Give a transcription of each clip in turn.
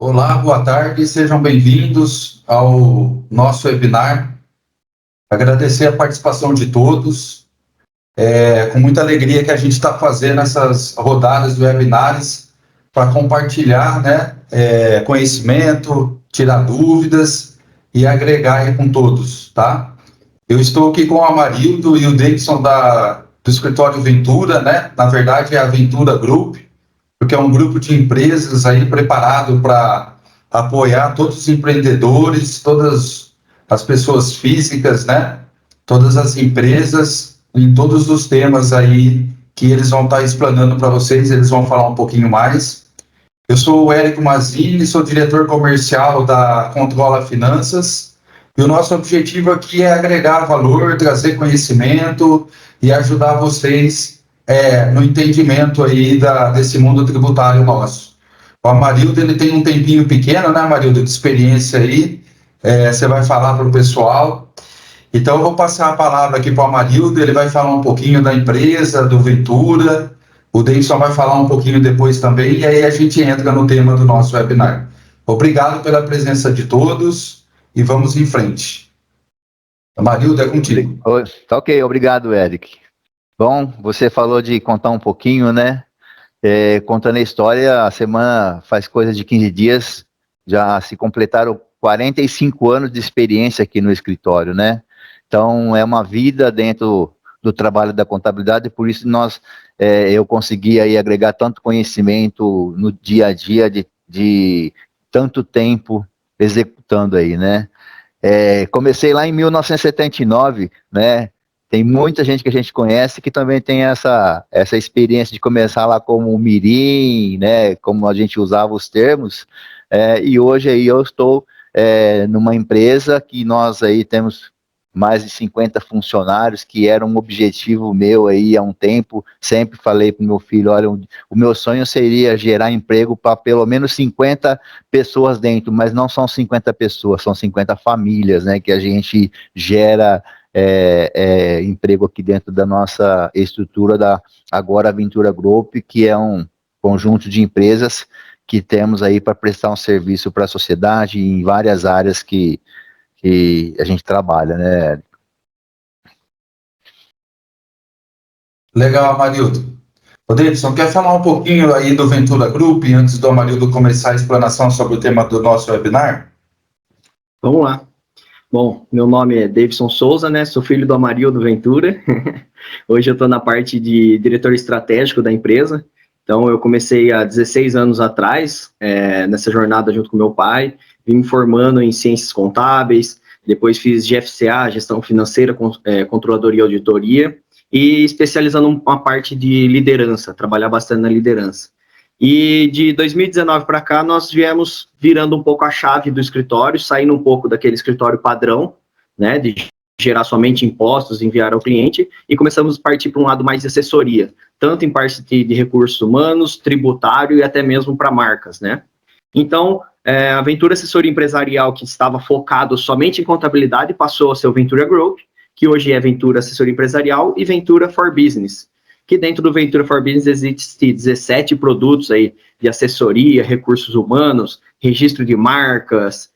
Olá, boa tarde, sejam bem-vindos ao nosso webinar. Agradecer a participação de todos. É com muita alegria que a gente está fazendo essas rodadas de webinars para compartilhar, né, conhecimento, tirar dúvidas e agregar aí com todos, tá? Eu estou aqui com o Amarildo e o Davidson do escritório Ventura, né? Na verdade, é a Ventura Group, porque é um grupo de empresas aí preparado para apoiar todos os empreendedores, todas as pessoas físicas, né? Todas as empresas, em todos os temas aí que eles vão estar explanando para vocês, eles vão falar um pouquinho mais. Eu sou o Érico Mazzini, sou diretor comercial da Controla Finanças, e o nosso objetivo aqui é agregar valor, trazer conhecimento e ajudar vocês no entendimento aí desse mundo tributário nosso. O Amarildo, ele tem um tempinho pequeno, né, Amarildo, de experiência aí, você vai falar para o pessoal. Então, eu vou passar a palavra aqui para o Amarildo, ele vai falar um pouquinho da empresa, do Ventura, o Davidson vai falar um pouquinho depois também, e aí a gente entra no tema do nosso webinar. Obrigado pela presença de todos e vamos em frente. Amarildo, é contigo. Tá ok, obrigado, Eric. Bom, você falou de contar um pouquinho, né? Contando a história, a semana faz coisa de 15 dias, já se completaram 45 anos de experiência aqui no escritório, né? Então, é uma vida dentro do trabalho da contabilidade, por isso eu consegui aí agregar tanto conhecimento no dia a dia de tanto tempo executando aí, né? Comecei lá em 1979, né? Tem muita gente que a gente conhece que também tem essa experiência de começar lá como mirim, né? Como a gente usava os termos. E hoje aí eu estou numa empresa que nós aí temos mais de 50 funcionários, que era um objetivo meu aí há um tempo. Sempre falei para o meu filho, olha, o meu sonho seria gerar emprego para pelo menos 50 pessoas dentro, mas não são 50 pessoas, são 50 famílias, né, que a gente gera emprego aqui dentro da nossa estrutura da agora Ventura Group, que é um conjunto de empresas que temos aí para prestar um serviço para a sociedade em várias áreas que a gente trabalha, né? Legal, Amarildo. O Davidson, quer falar um pouquinho aí do Ventura Group, antes do Amarildo começar a explanação sobre o tema do nosso webinar? Vamos lá. Bom, meu nome é Davidson Souza, né? Sou filho do Amarildo Ventura. Hoje eu estou na parte de diretor estratégico da empresa. Então, eu comecei há 16 anos atrás, nessa jornada junto com meu pai, vim me formando em ciências contábeis, depois fiz GFCA, gestão financeira, controladoria e auditoria, e especializando uma parte de liderança, trabalhar bastante na liderança. E de 2019 para cá, nós viemos virando um pouco a chave do escritório, saindo um pouco daquele escritório padrão, né, de gerar somente impostos, enviar ao cliente, e começamos a partir para um lado mais de assessoria, tanto em parte de recursos humanos, tributário e até mesmo para marcas, né. Então, a Ventura Assessoria Empresarial, que estava focado somente em contabilidade, passou a ser o Ventura Group, que hoje é Ventura Assessoria Empresarial e Ventura for Business, que dentro do Ventura for Business existe 17 produtos aí de assessoria, recursos humanos, registro de marcas,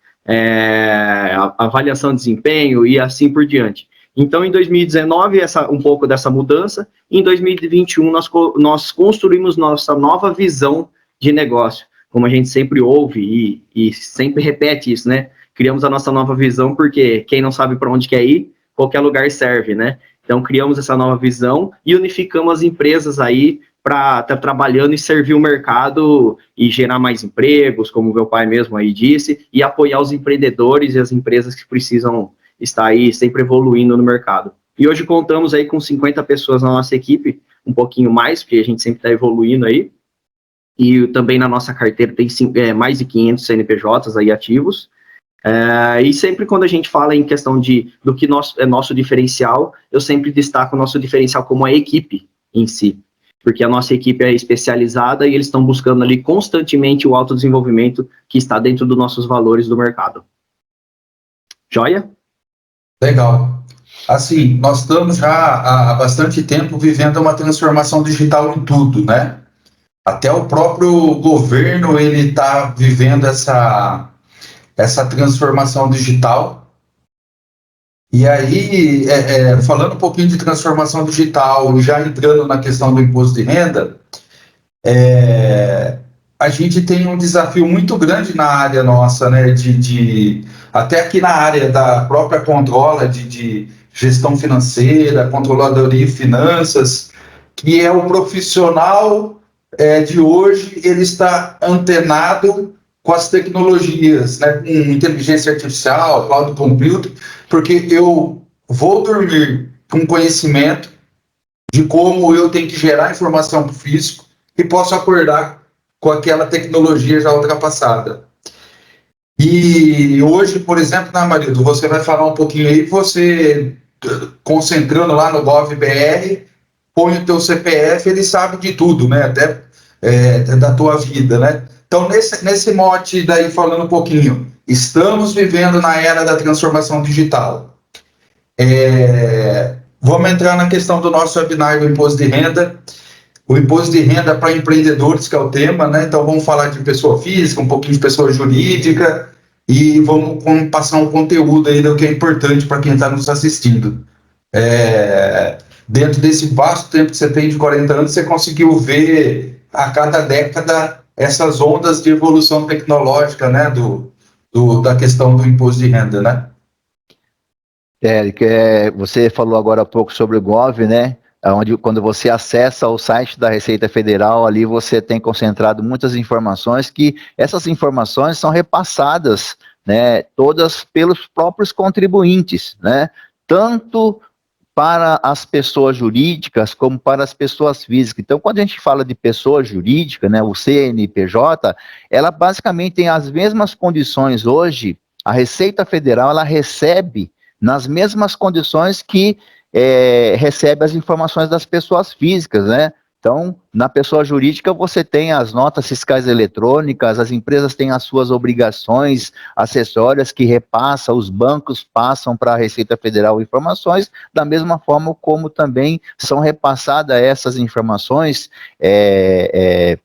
avaliação de desempenho e assim por diante. Então, em 2019, um pouco dessa mudança. Em 2021, nós construímos nossa nova visão de negócio. Como a gente sempre ouve e sempre repete isso, né? Criamos a nossa nova visão porque quem não sabe para onde quer ir, qualquer lugar serve, né? Então, criamos essa nova visão e unificamos as empresas aí para estar trabalhando e servir o mercado e gerar mais empregos, como meu pai mesmo aí disse, e apoiar os empreendedores e as empresas que precisam estar aí sempre evoluindo no mercado. E hoje contamos aí com 50 pessoas na nossa equipe, um pouquinho mais, porque a gente sempre está evoluindo aí, e também na nossa carteira tem mais de 500 CNPJs aí ativos. E sempre quando a gente fala em questão do que é nosso diferencial, eu sempre destaco o nosso diferencial como a equipe em si, porque a nossa equipe é especializada e eles estão buscando ali constantemente o autodesenvolvimento que está dentro dos nossos valores do mercado. Joia? Legal. Assim, nós estamos já há bastante tempo vivendo uma transformação digital em tudo, né? Até o próprio governo ele está vivendo essa transformação digital. E aí, falando um pouquinho de transformação digital, já entrando na questão do imposto de renda, a gente tem um desafio muito grande na área nossa, né? Até aqui na área da própria controla de gestão financeira, controladoria e finanças, que é o profissional de hoje, ele está antenado com as tecnologias, né? Com inteligência artificial, cloud computing, porque eu vou dormir com conhecimento de como eu tenho que gerar informação para o fisco e posso acordar com aquela tecnologia já ultrapassada. E hoje, por exemplo, Marido, você vai falar um pouquinho aí, você concentrando lá no GovBR, põe o teu CPF, ele sabe de tudo, né? Até da tua vida, né? Então, nesse mote daí, falando um pouquinho, estamos vivendo na era da transformação digital. Vamos entrar na questão do nosso webinar do imposto de renda. O imposto de renda para empreendedores, que é o tema, né? Então, vamos falar de pessoa física, um pouquinho de pessoa jurídica, e vamos passar um conteúdo aí do que é importante para quem está nos assistindo. Dentro desse vasto tempo que você tem de 40 anos, você conseguiu ver a cada década essas ondas de evolução tecnológica, né? Da questão do imposto de renda, né? Eric, você falou agora há pouco sobre o Gov, né? Onde, quando você acessa o site da Receita Federal, ali você tem concentrado muitas informações, que essas informações são repassadas, né, todas pelos próprios contribuintes, né, tanto para as pessoas jurídicas como para as pessoas físicas. Então, quando a gente fala de pessoa jurídica, né, o CNPJ, ela basicamente tem as mesmas condições hoje. A Receita Federal, ela recebe nas mesmas condições que recebe as informações das pessoas físicas, né? Então, na pessoa jurídica, você tem as notas fiscais eletrônicas, as empresas têm as suas obrigações acessórias que repassam, os bancos passam para a Receita Federal informações, da mesma forma como também são repassadas essas informações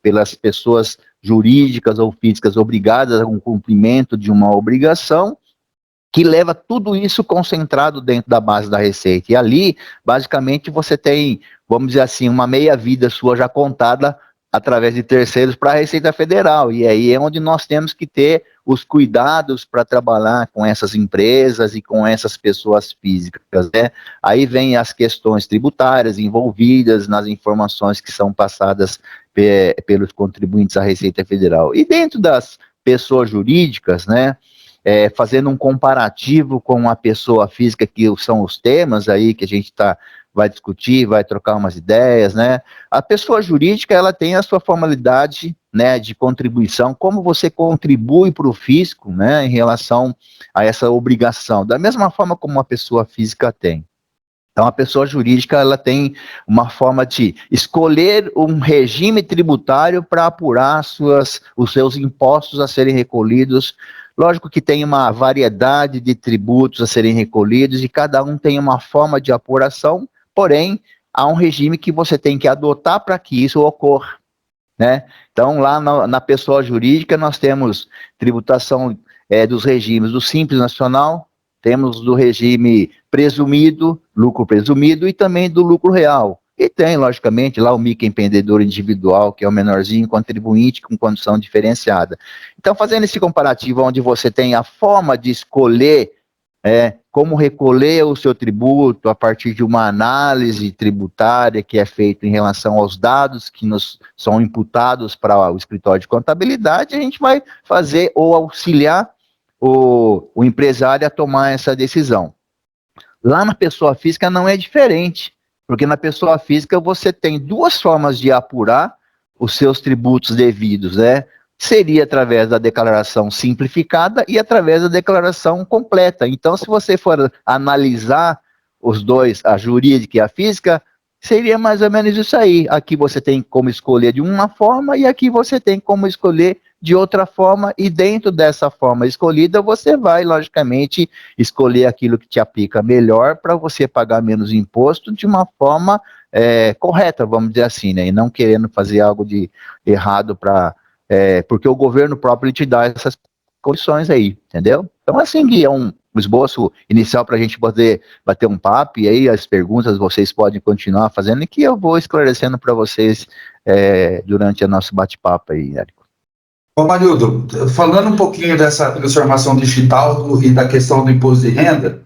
pelas pessoas jurídicas ou físicas obrigadas ao cumprimento de uma obrigação, que leva tudo isso concentrado dentro da base da Receita. E ali, basicamente, você tem, vamos dizer assim, uma meia-vida sua já contada através de terceiros para a Receita Federal. E aí é onde nós temos que ter os cuidados para trabalhar com essas empresas e com essas pessoas físicas, né? Aí vem as questões tributárias envolvidas nas informações que são passadas pelos contribuintes à Receita Federal. E dentro das pessoas jurídicas, né? Fazendo um comparativo com a pessoa física, que são os temas aí que a gente vai discutir, vai trocar umas ideias, né? A pessoa jurídica, ela tem a sua formalidade, né, de contribuição, como você contribui para o fisco, né, em relação a essa obrigação, da mesma forma como a pessoa física tem. Então, a pessoa jurídica, ela tem uma forma de escolher um regime tributário para apurar os seus impostos a serem recolhidos. Lógico que tem uma variedade de tributos a serem recolhidos e cada um tem uma forma de apuração, porém, há um regime que você tem que adotar para que isso ocorra, né? Então, lá na pessoa jurídica, nós temos tributação dos regimes do Simples Nacional, temos do regime presumido, lucro presumido, e também do lucro real. E tem, logicamente, lá o microempreendedor individual, que é o menorzinho contribuinte com condição diferenciada. Então, fazendo esse comparativo, onde você tem a forma de escolher como recolher o seu tributo a partir de uma análise tributária que é feita em relação aos dados que nos são imputados para o escritório de contabilidade, a gente vai fazer ou auxiliar o empresário a tomar essa decisão. Lá na pessoa física não é diferente, porque na pessoa física você tem duas formas de apurar os seus tributos devidos, né? Seria através da declaração simplificada e através da declaração completa. Então, se você for analisar os dois, a jurídica e a física, seria mais ou menos isso aí. Aqui você tem como escolher de uma forma e aqui você tem como escolher de outra forma, e dentro dessa forma escolhida, você vai, logicamente, escolher aquilo que te aplica melhor para você pagar menos imposto de uma forma correta, vamos dizer assim, né? E não querendo fazer algo de errado porque o governo próprio te dá essas condições aí, entendeu? Então, assim, Gui, é um esboço inicial para a gente poder bater um papo, e aí as perguntas vocês podem continuar fazendo, e que eu vou esclarecendo para vocês durante o nosso bate-papo aí, Érico. Ô, Marildo, falando um pouquinho dessa transformação digital e da questão do imposto de renda,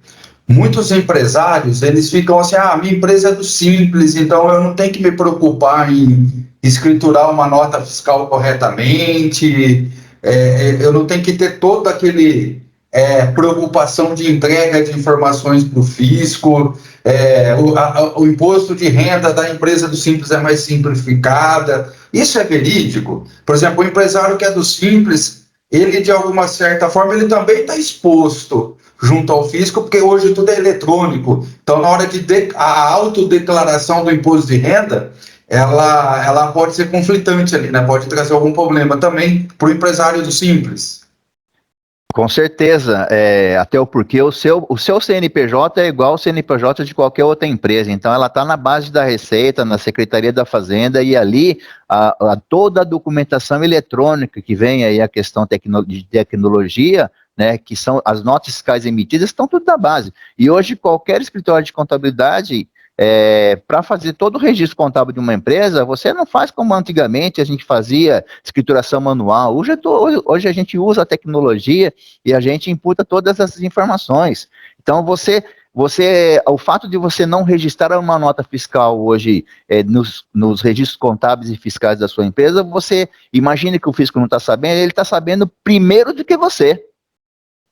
muitos empresários, eles ficam assim, minha empresa é do Simples, então eu não tenho que me preocupar em escriturar uma nota fiscal corretamente, eu não tenho que ter toda aquele preocupação de entrega de informações para o fisco, o imposto de renda da empresa do Simples é mais simplificada. Isso é verídico? Por exemplo, o empresário que é do Simples, ele de alguma certa forma, ele também está exposto junto ao fisco, porque hoje tudo é eletrônico. Então, na hora que a autodeclaração do imposto de renda, ela pode ser conflitante ali, né? Pode trazer algum problema também para o empresário do Simples. Com certeza, até porque o seu CNPJ é igual ao CNPJ de qualquer outra empresa, então ela está na base da Receita, na Secretaria da Fazenda, e ali toda a documentação eletrônica que vem aí, a questão de tecnologia, né, que são as notas fiscais emitidas, estão tudo na base. E hoje qualquer escritório de contabilidade, para fazer todo o registro contábil de uma empresa, você não faz como antigamente a gente fazia escrituração manual. Hoje a gente usa a tecnologia e a gente imputa todas essas informações. Então o fato de você não registrar uma nota fiscal hoje nos registros contábeis e fiscais da sua empresa, você imagina que o fisco não está sabendo, ele está sabendo primeiro do que você.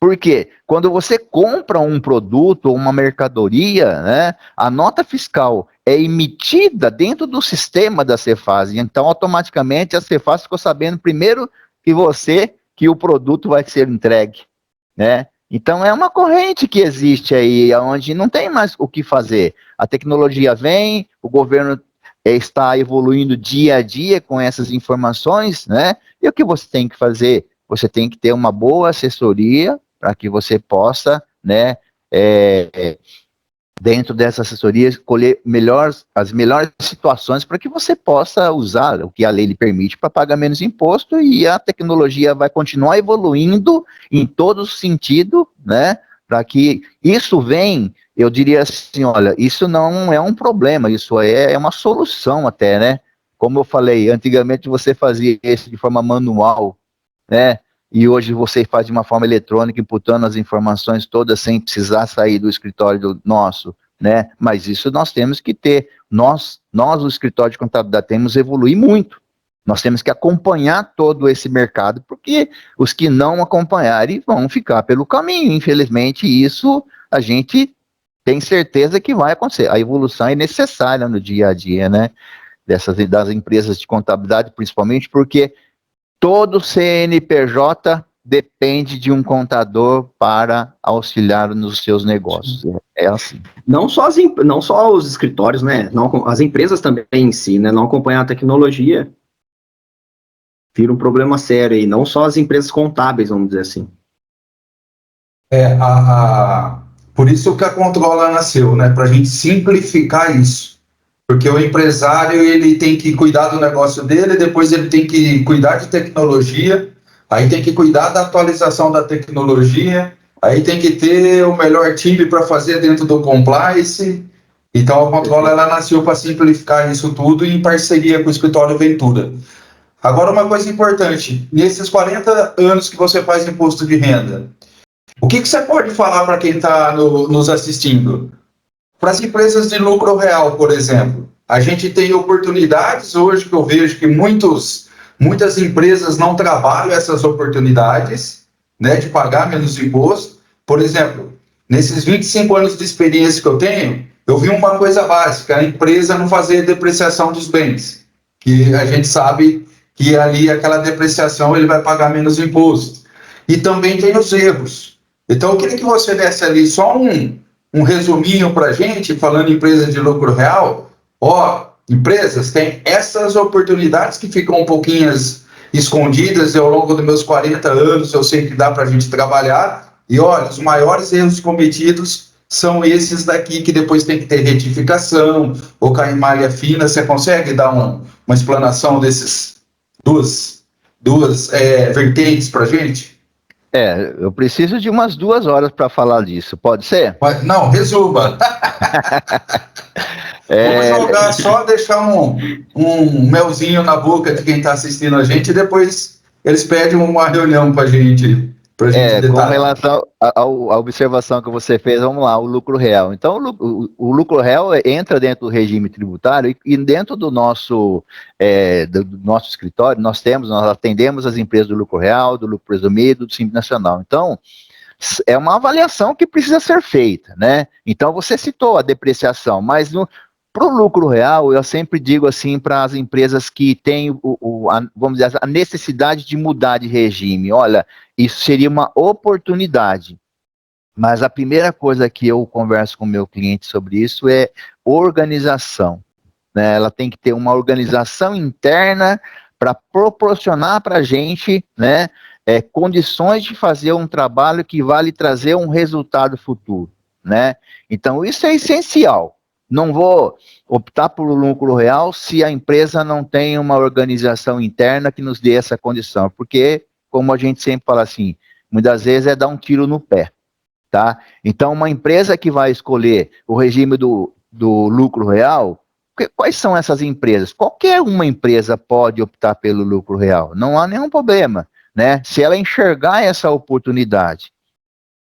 Por quê? Quando você compra um produto ou uma mercadoria, né, a nota fiscal é emitida dentro do sistema da Cefaz, então automaticamente a Cefaz ficou sabendo primeiro que o produto vai ser entregue, né? Então é uma corrente que existe aí, onde não tem mais o que fazer. A tecnologia vem, o governo está evoluindo dia a dia com essas informações, né? E o que você tem que fazer? Você tem que ter uma boa assessoria para que você possa, né, dentro dessa assessoria, escolher as melhores situações para que você possa usar o que a lei lhe permite para pagar menos imposto, e a tecnologia vai continuar evoluindo em todo sentido, né, para que isso venha, eu diria assim, olha, isso não é um problema, isso é uma solução até, né, como eu falei, antigamente você fazia isso de forma manual, né, e hoje você faz de uma forma eletrônica, imputando as informações todas sem precisar sair do escritório nosso, né? Mas isso nós temos que ter. Nós, o escritório de contabilidade, temos que evoluir muito. Nós temos que acompanhar todo esse mercado, porque os que não acompanharem vão ficar pelo caminho. Infelizmente, isso a gente tem certeza que vai acontecer. A evolução é necessária no dia a dia, né? Das empresas de contabilidade, principalmente porque todo CNPJ depende de um contador para auxiliar nos seus negócios. É assim. Não só os escritórios, né? Não, as empresas também em si, né? Não acompanhar a tecnologia vira um problema sério aí. Não só as empresas contábeis, vamos dizer assim. Por isso que a Controla nasceu, né? Para a gente simplificar isso. Porque o empresário, ele tem que cuidar do negócio dele, depois ele tem que cuidar de tecnologia, aí tem que cuidar da atualização da tecnologia, aí tem que ter o melhor time para fazer dentro do compliance. Então, a Controla, ela nasceu para simplificar isso tudo em parceria com o Escritório Ventura. Agora, uma coisa importante, nesses 40 anos que você faz imposto de renda, o que você pode falar para quem está nos assistindo? Para as empresas de lucro real, por exemplo, a gente tem oportunidades hoje que eu vejo que muitas empresas não trabalham essas oportunidades, né, de pagar menos imposto. Por exemplo, nesses 25 anos de experiência que eu tenho, eu vi uma coisa básica, a empresa não fazer depreciação dos bens, que a gente sabe que ali aquela depreciação ele vai pagar menos imposto. E também tem os erros. Então, eu queria que você desse ali só um resuminho para a gente, falando em empresas de lucro real. Empresas têm essas oportunidades que ficam um pouquinho escondidas, e ao longo dos meus 40 anos eu sei que dá para a gente trabalhar, e olha, os maiores erros cometidos são esses daqui que depois tem que ter retificação ou cair malha fina. Você consegue dar uma explanação desses duas vertentes para a gente? Eu preciso de umas 2 horas para falar disso, pode ser? Não, resuma. Vamos jogar, só deixar um melzinho na boca de quem está assistindo a gente e depois eles pedem uma reunião com a gente. Com relação à observação que você fez, vamos lá, o lucro real. Então, o lucro real entra dentro do regime tributário e dentro do nosso escritório, nós atendemos as empresas do lucro real, do lucro presumido, do Simples Nacional. Então, é uma avaliação que precisa ser feita, né? Então, você citou a depreciação, mas para o lucro real, eu sempre digo assim para as empresas que têm, vamos dizer, a necessidade de mudar de regime. Olha, isso seria uma oportunidade. Mas a primeira coisa que eu converso com o meu cliente sobre isso é organização, né? Ela tem que ter uma organização interna para proporcionar para a gente, né, condições de fazer um trabalho que vai lhe trazer um resultado futuro, né? Então, isso é essencial. Não vou optar por lucro real se a empresa não tem uma organização interna que nos dê essa condição, porque, como a gente sempre fala assim, muitas vezes é dar um tiro no pé, tá? Então, uma empresa que vai escolher o regime do lucro real, quais são essas empresas? Qualquer uma empresa pode optar pelo lucro real, não há nenhum problema, né? Se ela enxergar essa oportunidade.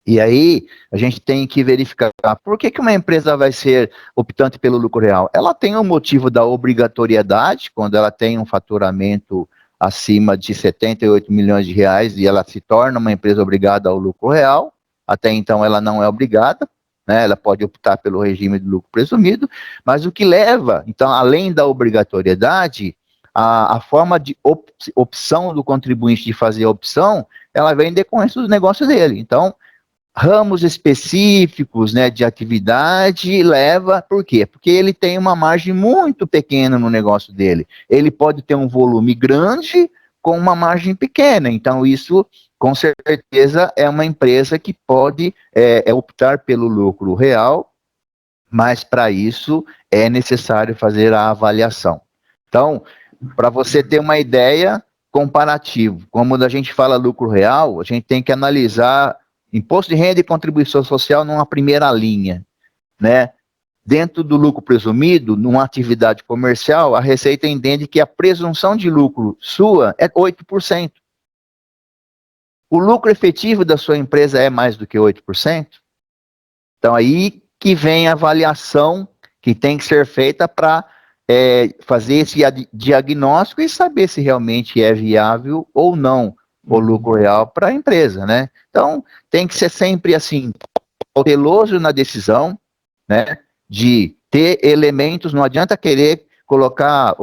E aí, a gente tem que verificar por que uma empresa vai ser optante pelo lucro real. Ela tem o motivo da obrigatoriedade, quando ela tem um faturamento acima de 78 milhões de reais e ela se torna uma empresa obrigada ao lucro real. Até então, ela não é obrigada, né? Ela pode optar pelo regime do lucro presumido, mas o que leva, então, além da obrigatoriedade, a forma de opção do contribuinte de fazer a opção, ela vem em decorrência do negócio dele. Então, ramos específicos, né, de atividade leva, por quê? Porque ele tem uma margem muito pequena no negócio dele. Ele pode ter um volume grande com uma margem pequena, então isso, com certeza, é uma empresa que pode optar pelo lucro real, mas para isso é necessário fazer a avaliação. Então, para você ter uma ideia, comparativo, como a gente fala lucro real, a gente tem que analisar imposto de renda e contribuição social numa primeira linha, né? Dentro do lucro presumido, numa atividade comercial, a Receita entende que a presunção de lucro sua é 8%. O lucro efetivo da sua empresa é mais do que 8%. Então, aí que vem a avaliação que tem que ser feita para fazer esse diagnóstico e saber se realmente é viável ou não o lucro real para a empresa, né? Então, tem que ser sempre assim, cauteloso na decisão, né? De ter elementos, não adianta querer colocar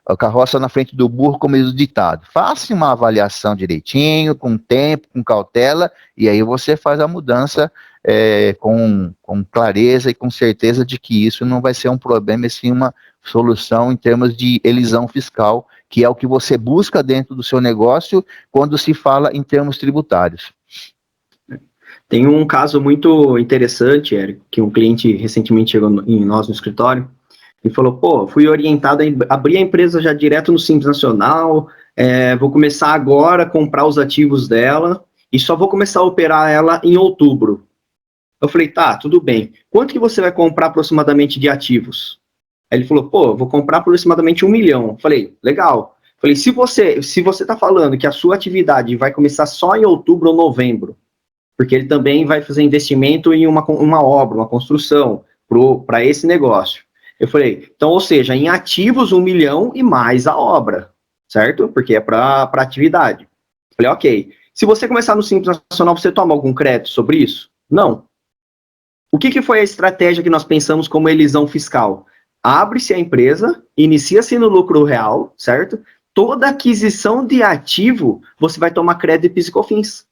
a carroça na frente do burro, como diz o ditado. Faça uma avaliação direitinho, com tempo, com cautela, e aí você faz a mudança com clareza e com certeza de que isso não vai ser um problema, e sim uma solução em termos de elisão fiscal, que é o que você busca dentro do seu negócio quando se fala em termos tributários. Tem um caso muito interessante, Érico, que um cliente recentemente chegou em nós no escritório e falou, fui orientado a abrir a empresa já direto no Simples Nacional, vou começar agora a comprar os ativos dela e só vou começar a operar ela em outubro. Eu falei, tá, tudo bem. Quanto que você vai comprar aproximadamente de ativos? Aí ele falou, vou comprar aproximadamente 1 milhão. Eu falei, legal. Eu falei, se você tá falando que a sua atividade vai começar só em outubro ou novembro, porque ele também vai fazer investimento em uma obra, uma construção, para esse negócio. Eu falei, então, ou seja, em ativos 1 milhão e mais a obra, certo? Porque é para atividade. Eu falei, ok. Se você começar no Simples Nacional, você toma algum crédito sobre isso? Não. O que foi a estratégia que nós pensamos como elisão fiscal? Abre-se a empresa, inicia-se no lucro real, certo? Toda aquisição de ativo, você vai tomar crédito de PIS e COFINS.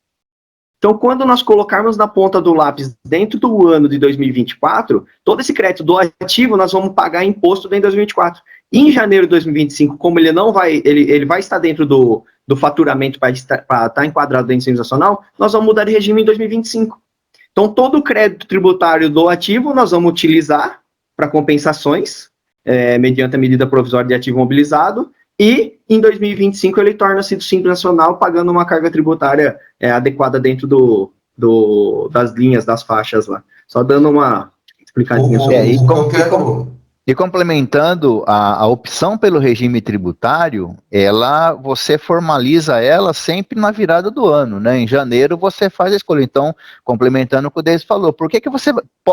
Então, quando nós colocarmos na ponta do lápis dentro do ano de 2024, todo esse crédito do ativo nós vamos pagar imposto dentro de 2024. Em janeiro de 2025, como ele vai estar dentro do faturamento para estar enquadrado dentro do Simples Nacional, nós vamos mudar de regime em 2025. Então, todo o crédito tributário do ativo nós vamos utilizar para compensações, mediante a medida provisória de ativo mobilizado, e em 2025 ele torna-se do Simples Nacional pagando uma carga tributária adequada dentro das linhas, das faixas lá. Só dando uma explicadinha sobre isso. E complementando, a opção pelo regime tributário, você formaliza ela sempre na virada do ano, né? Em janeiro você faz a escolha. Então, complementando o que o Deis falou, por que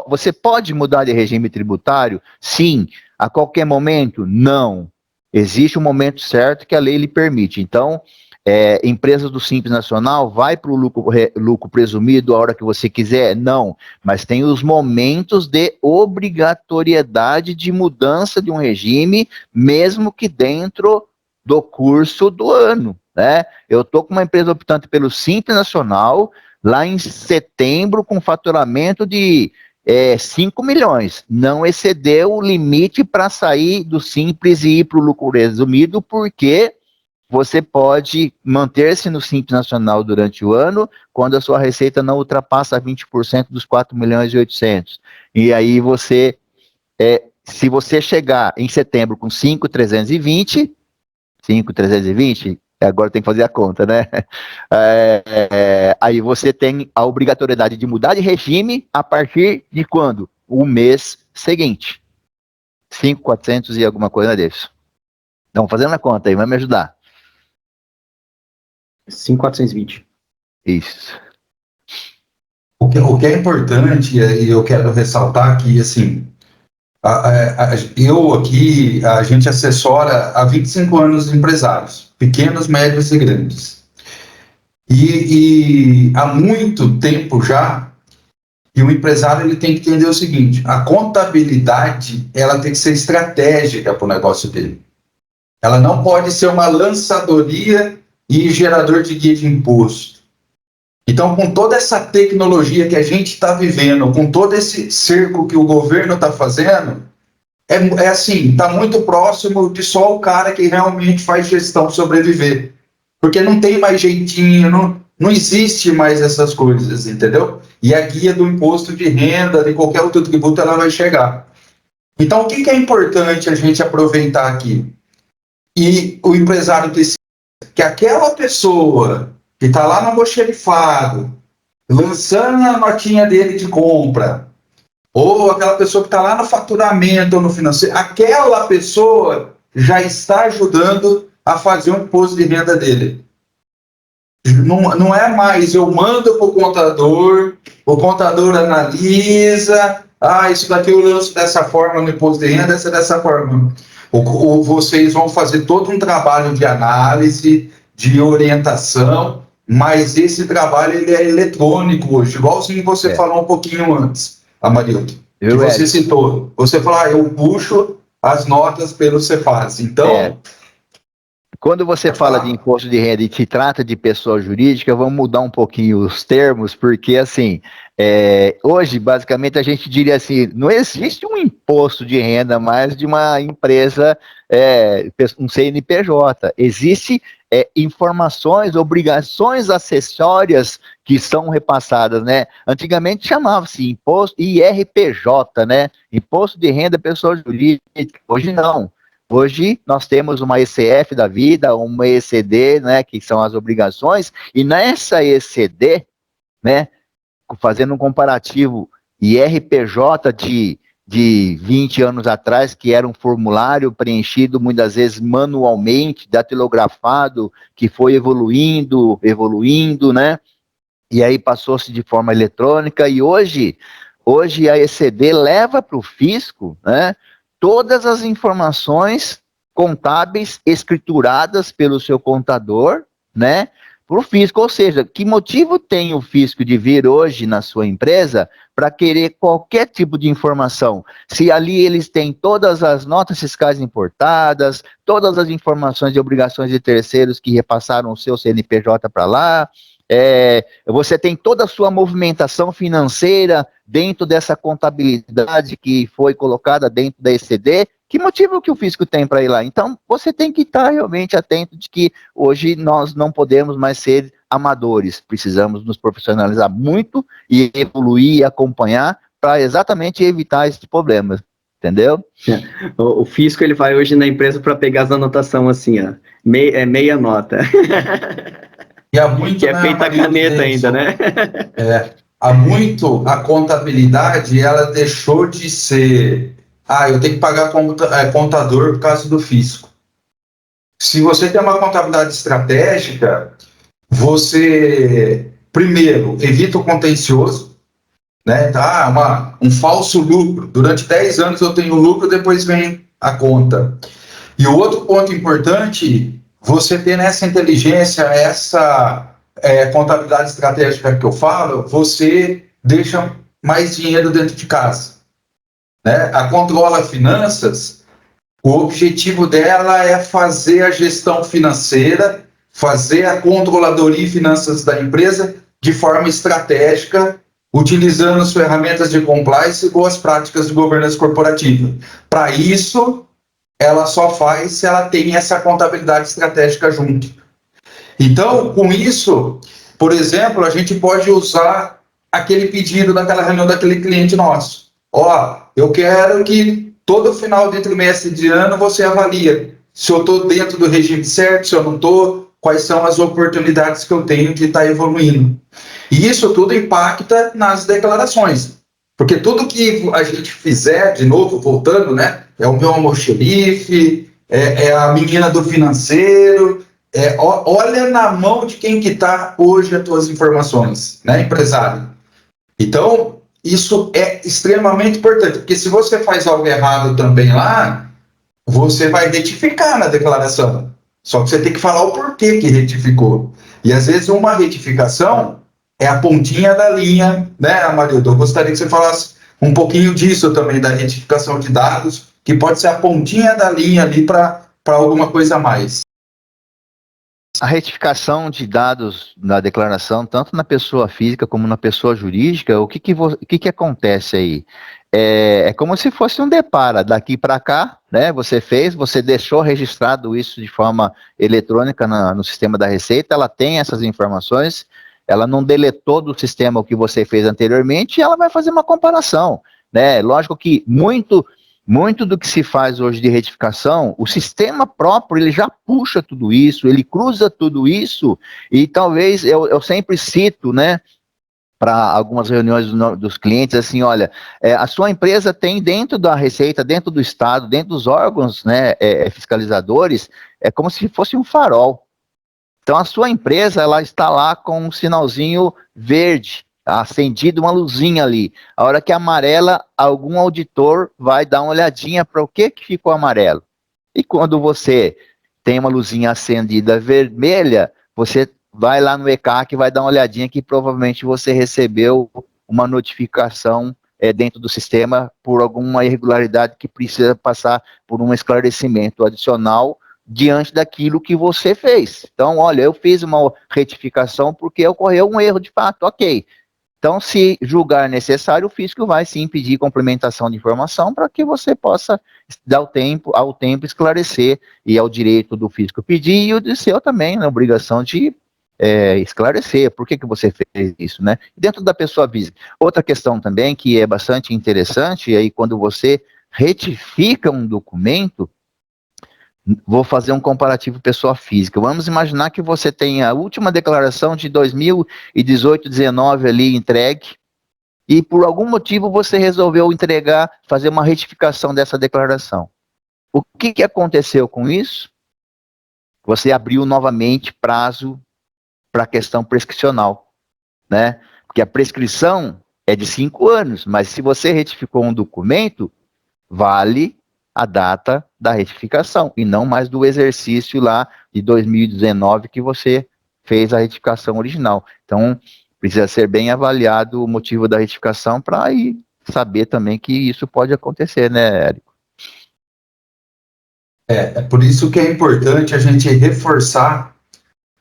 você pode mudar de regime tributário? Sim. A qualquer momento? Não. Existe um momento certo que a lei lhe permite. Então, empresas do Simples Nacional, vai para o lucro presumido a hora que você quiser? Não, mas tem os momentos de obrigatoriedade de mudança de um regime, mesmo que dentro do curso do ano, né? Eu estou com uma empresa optante pelo Simples Nacional, lá em setembro, com faturamento de 5 milhões, não excedeu o limite para sair do Simples e ir para o lucro presumido, porque você pode manter-se no Simples Nacional durante o ano, quando a sua receita não ultrapassa 20% dos 4 milhões e 800. E aí você, se você chegar em setembro com 5.320, agora tem que fazer a conta, né? Aí você tem a obrigatoriedade de mudar de regime a partir de quando? O mês seguinte. 5.400 e alguma coisa disso. Então, fazendo a conta aí, vai me ajudar. 5.420. Isso. O que é importante, e eu quero ressaltar que, assim, a gente assessora há 25 anos empresários, pequenos, médios e grandes. E há muito tempo já, que o empresário ele tem que entender o seguinte: a contabilidade ela tem que ser estratégica para o negócio dele. Ela não pode ser uma lançadoria e gerador de guia de imposto. Então, com toda essa tecnologia que a gente está vivendo, com todo esse cerco que o governo está fazendo, assim, está muito próximo de só o cara que realmente faz gestão sobreviver. Porque não tem mais jeitinho, não existe mais essas coisas, entendeu? E a guia do imposto de renda, de qualquer outro tributo, ela vai chegar. Então, o que é importante a gente aproveitar aqui? E o empresário que aquela pessoa que está lá no almoxerifado, lançando a notinha dele de compra, ou aquela pessoa que está lá no faturamento ou no financeiro, aquela pessoa já está ajudando a fazer o imposto de renda dele. Não é mais eu mando para o contador analisa, isso daqui eu lanço dessa forma no imposto de renda, essa dessa forma. Ou vocês vão fazer todo um trabalho de análise, de orientação, mas esse trabalho ele é eletrônico hoje, igualzinho você falou um pouquinho antes, Amarildo, que você citou. Você falou, eu puxo as notas pelo Cefaz. Então... Quando você fala de imposto de renda e se trata de pessoa jurídica, vamos mudar um pouquinho os termos, porque assim, hoje basicamente a gente diria assim, não existe um imposto de renda mais de uma empresa, um CNPJ, existe informações, obrigações acessórias que são repassadas, né? Antigamente chamava-se imposto IRPJ, né? Imposto de renda pessoa jurídica, hoje não. Hoje nós temos uma ECF da vida, uma ECD, né, que são as obrigações, e nessa ECD, né, fazendo um comparativo, IRPJ de 20 anos atrás, que era um formulário preenchido muitas vezes manualmente, datilografado, que foi evoluindo, né, e aí passou-se de forma eletrônica, e hoje a ECD leva para o fisco, né, todas as informações contábeis escrituradas pelo seu contador, né, para o fisco. Ou seja, que motivo tem o fisco de vir hoje na sua empresa para querer qualquer tipo de informação? Se ali eles têm todas as notas fiscais importadas, todas as informações de obrigações de terceiros que repassaram o seu CNPJ para lá, você tem toda a sua movimentação financeira dentro dessa contabilidade que foi colocada dentro da ECD, Que motivo que o fisco tem para ir lá? Então, você tem que estar realmente atento de que hoje nós não podemos mais ser amadores, precisamos nos profissionalizar muito e evoluir e acompanhar para exatamente evitar esses problemas, entendeu? O fisco, ele vai hoje na empresa para pegar as anotações assim, ó, meia nota. E há muito, que é feita a caneta ainda, né? Há muito a contabilidade, ela deixou de ser, eu tenho que pagar contador por causa do fisco. Se você tem uma contabilidade estratégica, você, primeiro, evita o contencioso, né? Um falso lucro. Durante 10 anos eu tenho lucro, depois vem a conta. E o outro ponto importante, você ter nessa inteligência, essa contabilidade estratégica que eu falo, você deixa mais dinheiro dentro de casa, né? A Controla Finanças, o objetivo dela é fazer a gestão financeira, fazer a controladoria e finanças da empresa de forma estratégica, utilizando as ferramentas de compliance e boas práticas de governança corporativa. Para isso, ela só faz se ela tem essa contabilidade estratégica junto. Então, com isso, por exemplo, a gente pode usar aquele pedido daquela reunião daquele cliente nosso. Eu quero que todo final de trimestre de ano você avalia se eu estou dentro do regime certo, se eu não estou, quais são as oportunidades que eu tenho de estar evoluindo. E isso tudo impacta nas declarações. Porque tudo que a gente fizer, de novo, voltando, né? É o meu almoxerife, é a menina do financeiro, olha na mão de quem que está hoje as tuas informações, né, empresário? Então, isso é extremamente importante, porque se você faz algo errado também lá, você vai retificar na declaração. Só que você tem que falar o porquê que retificou. E às vezes uma retificação é a pontinha da linha, né, Amarildo? Eu gostaria que você falasse um pouquinho disso também, da retificação de dados, que pode ser a pontinha da linha ali para alguma coisa a mais. A retificação de dados na declaração, tanto na pessoa física como na pessoa jurídica, o que acontece aí? É como se fosse um depara, daqui para cá, né? Você deixou registrado isso de forma eletrônica no sistema da Receita, ela tem essas informações, ela não deletou do sistema o que você fez anteriormente e ela vai fazer uma comparação, né? Lógico que muito do que se faz hoje de retificação, o sistema próprio, ele já puxa tudo isso, ele cruza tudo isso, e talvez, eu sempre cito, né, para algumas reuniões dos clientes, assim, olha, a sua empresa tem dentro da Receita, dentro do Estado, dentro dos órgãos, né, fiscalizadores, é como se fosse um farol. Então, a sua empresa, ela está lá com um sinalzinho verde, acendido uma luzinha ali. A hora que amarela, algum auditor vai dar uma olhadinha para o que ficou amarelo. E quando você tem uma luzinha acendida vermelha, você vai lá no ECAC e vai dar uma olhadinha que provavelmente você recebeu uma notificação dentro do sistema por alguma irregularidade que precisa passar por um esclarecimento adicional diante daquilo que você fez. Então, olha, eu fiz uma retificação porque ocorreu um erro de fato, ok. Então, se julgar necessário, o fisco vai sim pedir complementação de informação para que você possa dar ao tempo esclarecer, e ao direito do fisco pedir, e o do seu também, na obrigação de esclarecer por que você fez isso, né? Dentro da pessoa física. Outra questão também que é bastante interessante, aí quando você retifica um documento, vou fazer um comparativo pessoa física. Vamos imaginar que você tem a última declaração de 2018, 19 ali entregue, e por algum motivo você resolveu fazer uma retificação dessa declaração. O que aconteceu com isso? Você abriu novamente prazo para a questão prescricional, né? Porque a prescrição é de 5 anos, mas se você retificou um documento, vale a data da retificação, e não mais do exercício lá de 2019 que você fez a retificação original. Então, precisa ser bem avaliado o motivo da retificação para saber também que isso pode acontecer, né, Érico? É por isso que é importante a gente reforçar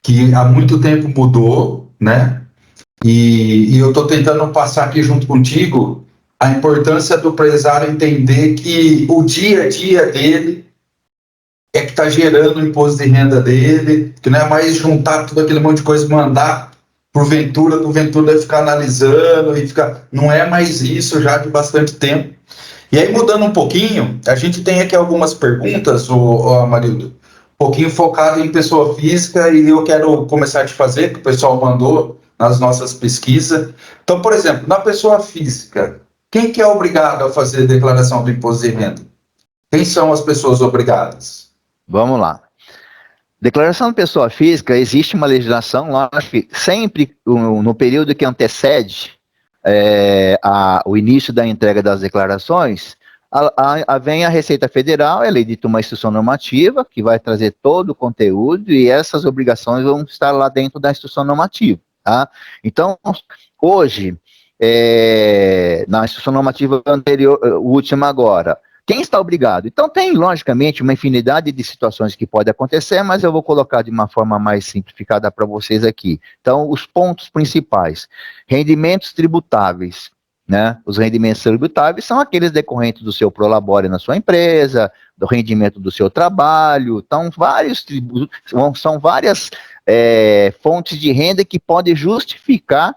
que há muito tempo mudou, né? E eu estou tentando passar aqui junto contigo a importância do empresário entender que o dia a dia dele é que está gerando o imposto de renda dele, que não é mais juntar tudo aquele monte de coisa e mandar pro Ventura ficar analisando e ficar... Não é mais isso já de bastante tempo. E aí, mudando um pouquinho, a gente tem aqui algumas perguntas, Amarildo, um pouquinho focado em pessoa física, e eu quero começar a te fazer, que o pessoal mandou nas nossas pesquisas. Então, por exemplo, na pessoa física, quem que é obrigado a fazer declaração do imposto de renda? Quem são as pessoas obrigadas? Vamos lá. Declaração de pessoa física, existe uma legislação, lógico que sempre no período que antecede o início da entrega das declarações, vem a Receita Federal, ela edita uma instrução normativa que vai trazer todo o conteúdo e essas obrigações vão estar lá dentro da instrução normativa, tá? Então, hoje, na instrução normativa anterior, última agora, quem está obrigado? Então tem, logicamente, uma infinidade de situações que pode acontecer, mas eu vou colocar de uma forma mais simplificada para vocês aqui. Então, os pontos principais. Rendimentos tributáveis, né? Os rendimentos tributáveis são aqueles decorrentes do seu prolabore na sua empresa, do rendimento do seu trabalho, então vários tributos, são várias fontes de renda que podem justificar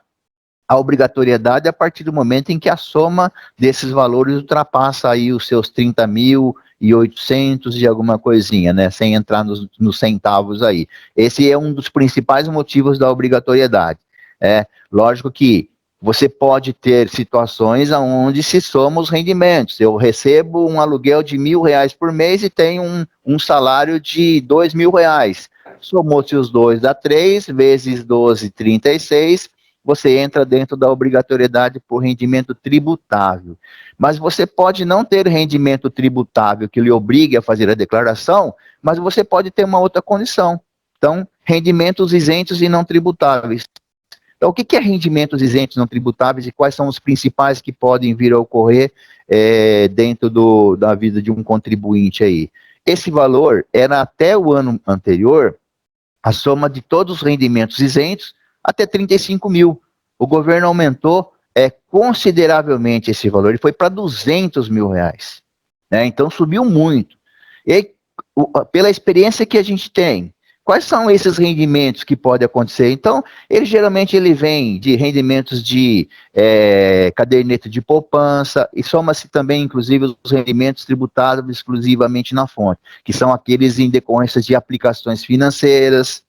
a obrigatoriedade a partir do momento em que a soma desses valores ultrapassa aí os seus 30.800 e alguma coisinha, né, sem entrar nos centavos aí. Esse é um dos principais motivos da obrigatoriedade. Lógico que você pode ter situações onde se soma os rendimentos. Eu recebo um aluguel de R$1.000 por mês e tenho um salário de R$2.000. Somou-se os dois, dá 3 vezes 12, 36, você entra dentro da obrigatoriedade por rendimento tributável. Mas você pode não ter rendimento tributável que lhe obrigue a fazer a declaração, mas você pode ter uma outra condição. Então, rendimentos isentos e não tributáveis. Então, o que é rendimentos isentos e não tributáveis e quais são os principais que podem vir a ocorrer dentro da vida de um contribuinte aí? Esse valor era até o ano anterior a soma de todos os rendimentos isentos até 35 mil. O governo aumentou consideravelmente esse valor, ele foi para R$200 mil, né? Então subiu muito. E pela experiência que a gente tem, quais são esses rendimentos que podem acontecer? Então, geralmente ele vem de rendimentos de caderneta de poupança, e soma-se também, inclusive, os rendimentos tributados exclusivamente na fonte, que são aqueles em decorrência de aplicações financeiras,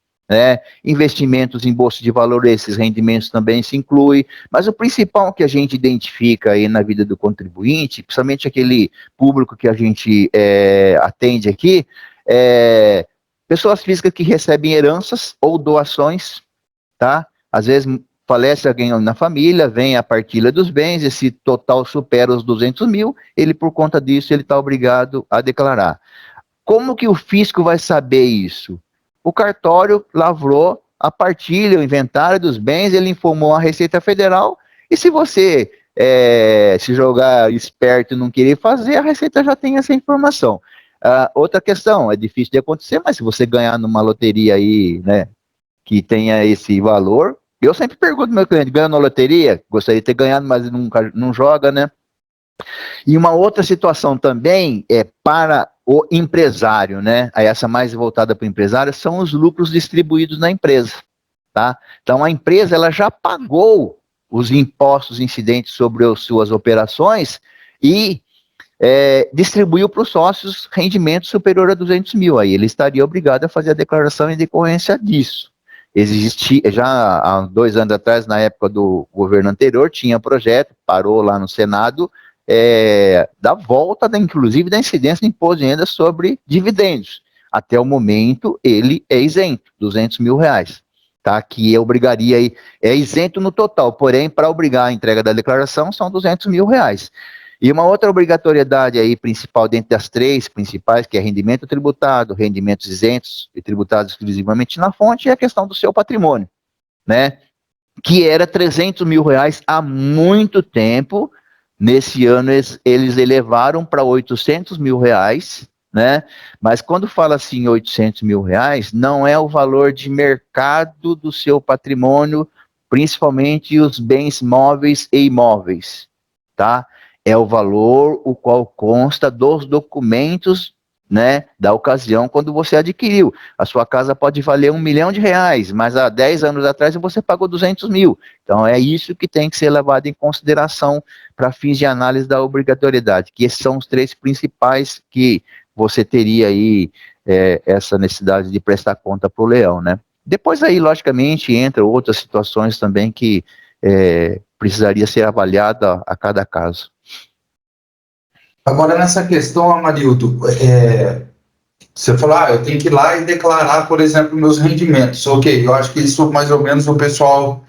investimentos em bolsa de valor, esses rendimentos também se incluem, mas o principal que a gente identifica aí na vida do contribuinte, principalmente aquele público que a gente atende aqui, pessoas físicas que recebem heranças ou doações, tá? Às vezes falece alguém na família, vem a partilha dos bens, esse total supera os 200 mil, ele por conta disso, ele está obrigado a declarar. Como que o fisco vai saber isso? O cartório lavrou a partilha, o inventário dos bens, ele informou a Receita Federal, e se você se jogar esperto e não querer fazer, a Receita já tem essa informação. Outra questão, é difícil de acontecer, mas se você ganhar numa loteria aí, né, que tenha esse valor, eu sempre pergunto ao meu cliente, ganhou na loteria? Gostaria de ter ganhado, mas nunca não joga, né? E uma outra situação também é para o empresário, né? Aí essa mais voltada para o empresário são os lucros distribuídos na empresa, tá? Então a empresa ela já pagou os impostos incidentes sobre as suas operações e distribuiu para os sócios rendimento superior a 200 mil. Aí ele estaria obrigado a fazer a declaração em decorrência disso. Já há 2 anos atrás, na época do governo anterior, tinha projeto, parou lá no Senado, da volta, inclusive, da incidência de imposto de renda sobre dividendos. Até o momento, ele é isento, 200 mil reais, tá? Que obrigaria, é isento no total, porém, para obrigar a entrega da declaração, são 200 mil reais. E uma outra obrigatoriedade aí principal, dentre das 3 principais, que é rendimento tributado, rendimentos isentos e tributados exclusivamente na fonte, é a questão do seu patrimônio, né? Que era 300 mil reais há muito tempo. Nesse ano eles elevaram para 800 mil reais, né? Mas quando fala assim 800 mil reais, não é o valor de mercado do seu patrimônio, principalmente os bens móveis e imóveis, tá? é o valor o qual consta dos documentos, né, da ocasião quando você adquiriu. A sua casa pode valer R$1 milhão, mas há 10 anos atrás você pagou 200 mil. Então é isso que tem que ser levado em consideração para fins de análise da obrigatoriedade, que esses são os 3 principais que você teria aí essa necessidade de prestar conta para o leão, né? Depois aí, logicamente, entra outras situações também que precisaria ser avaliada a cada caso. Agora, nessa questão, Amarildo, você falou, eu tenho que ir lá e declarar, por exemplo, meus rendimentos. Ok, eu acho que isso mais ou menos o pessoal...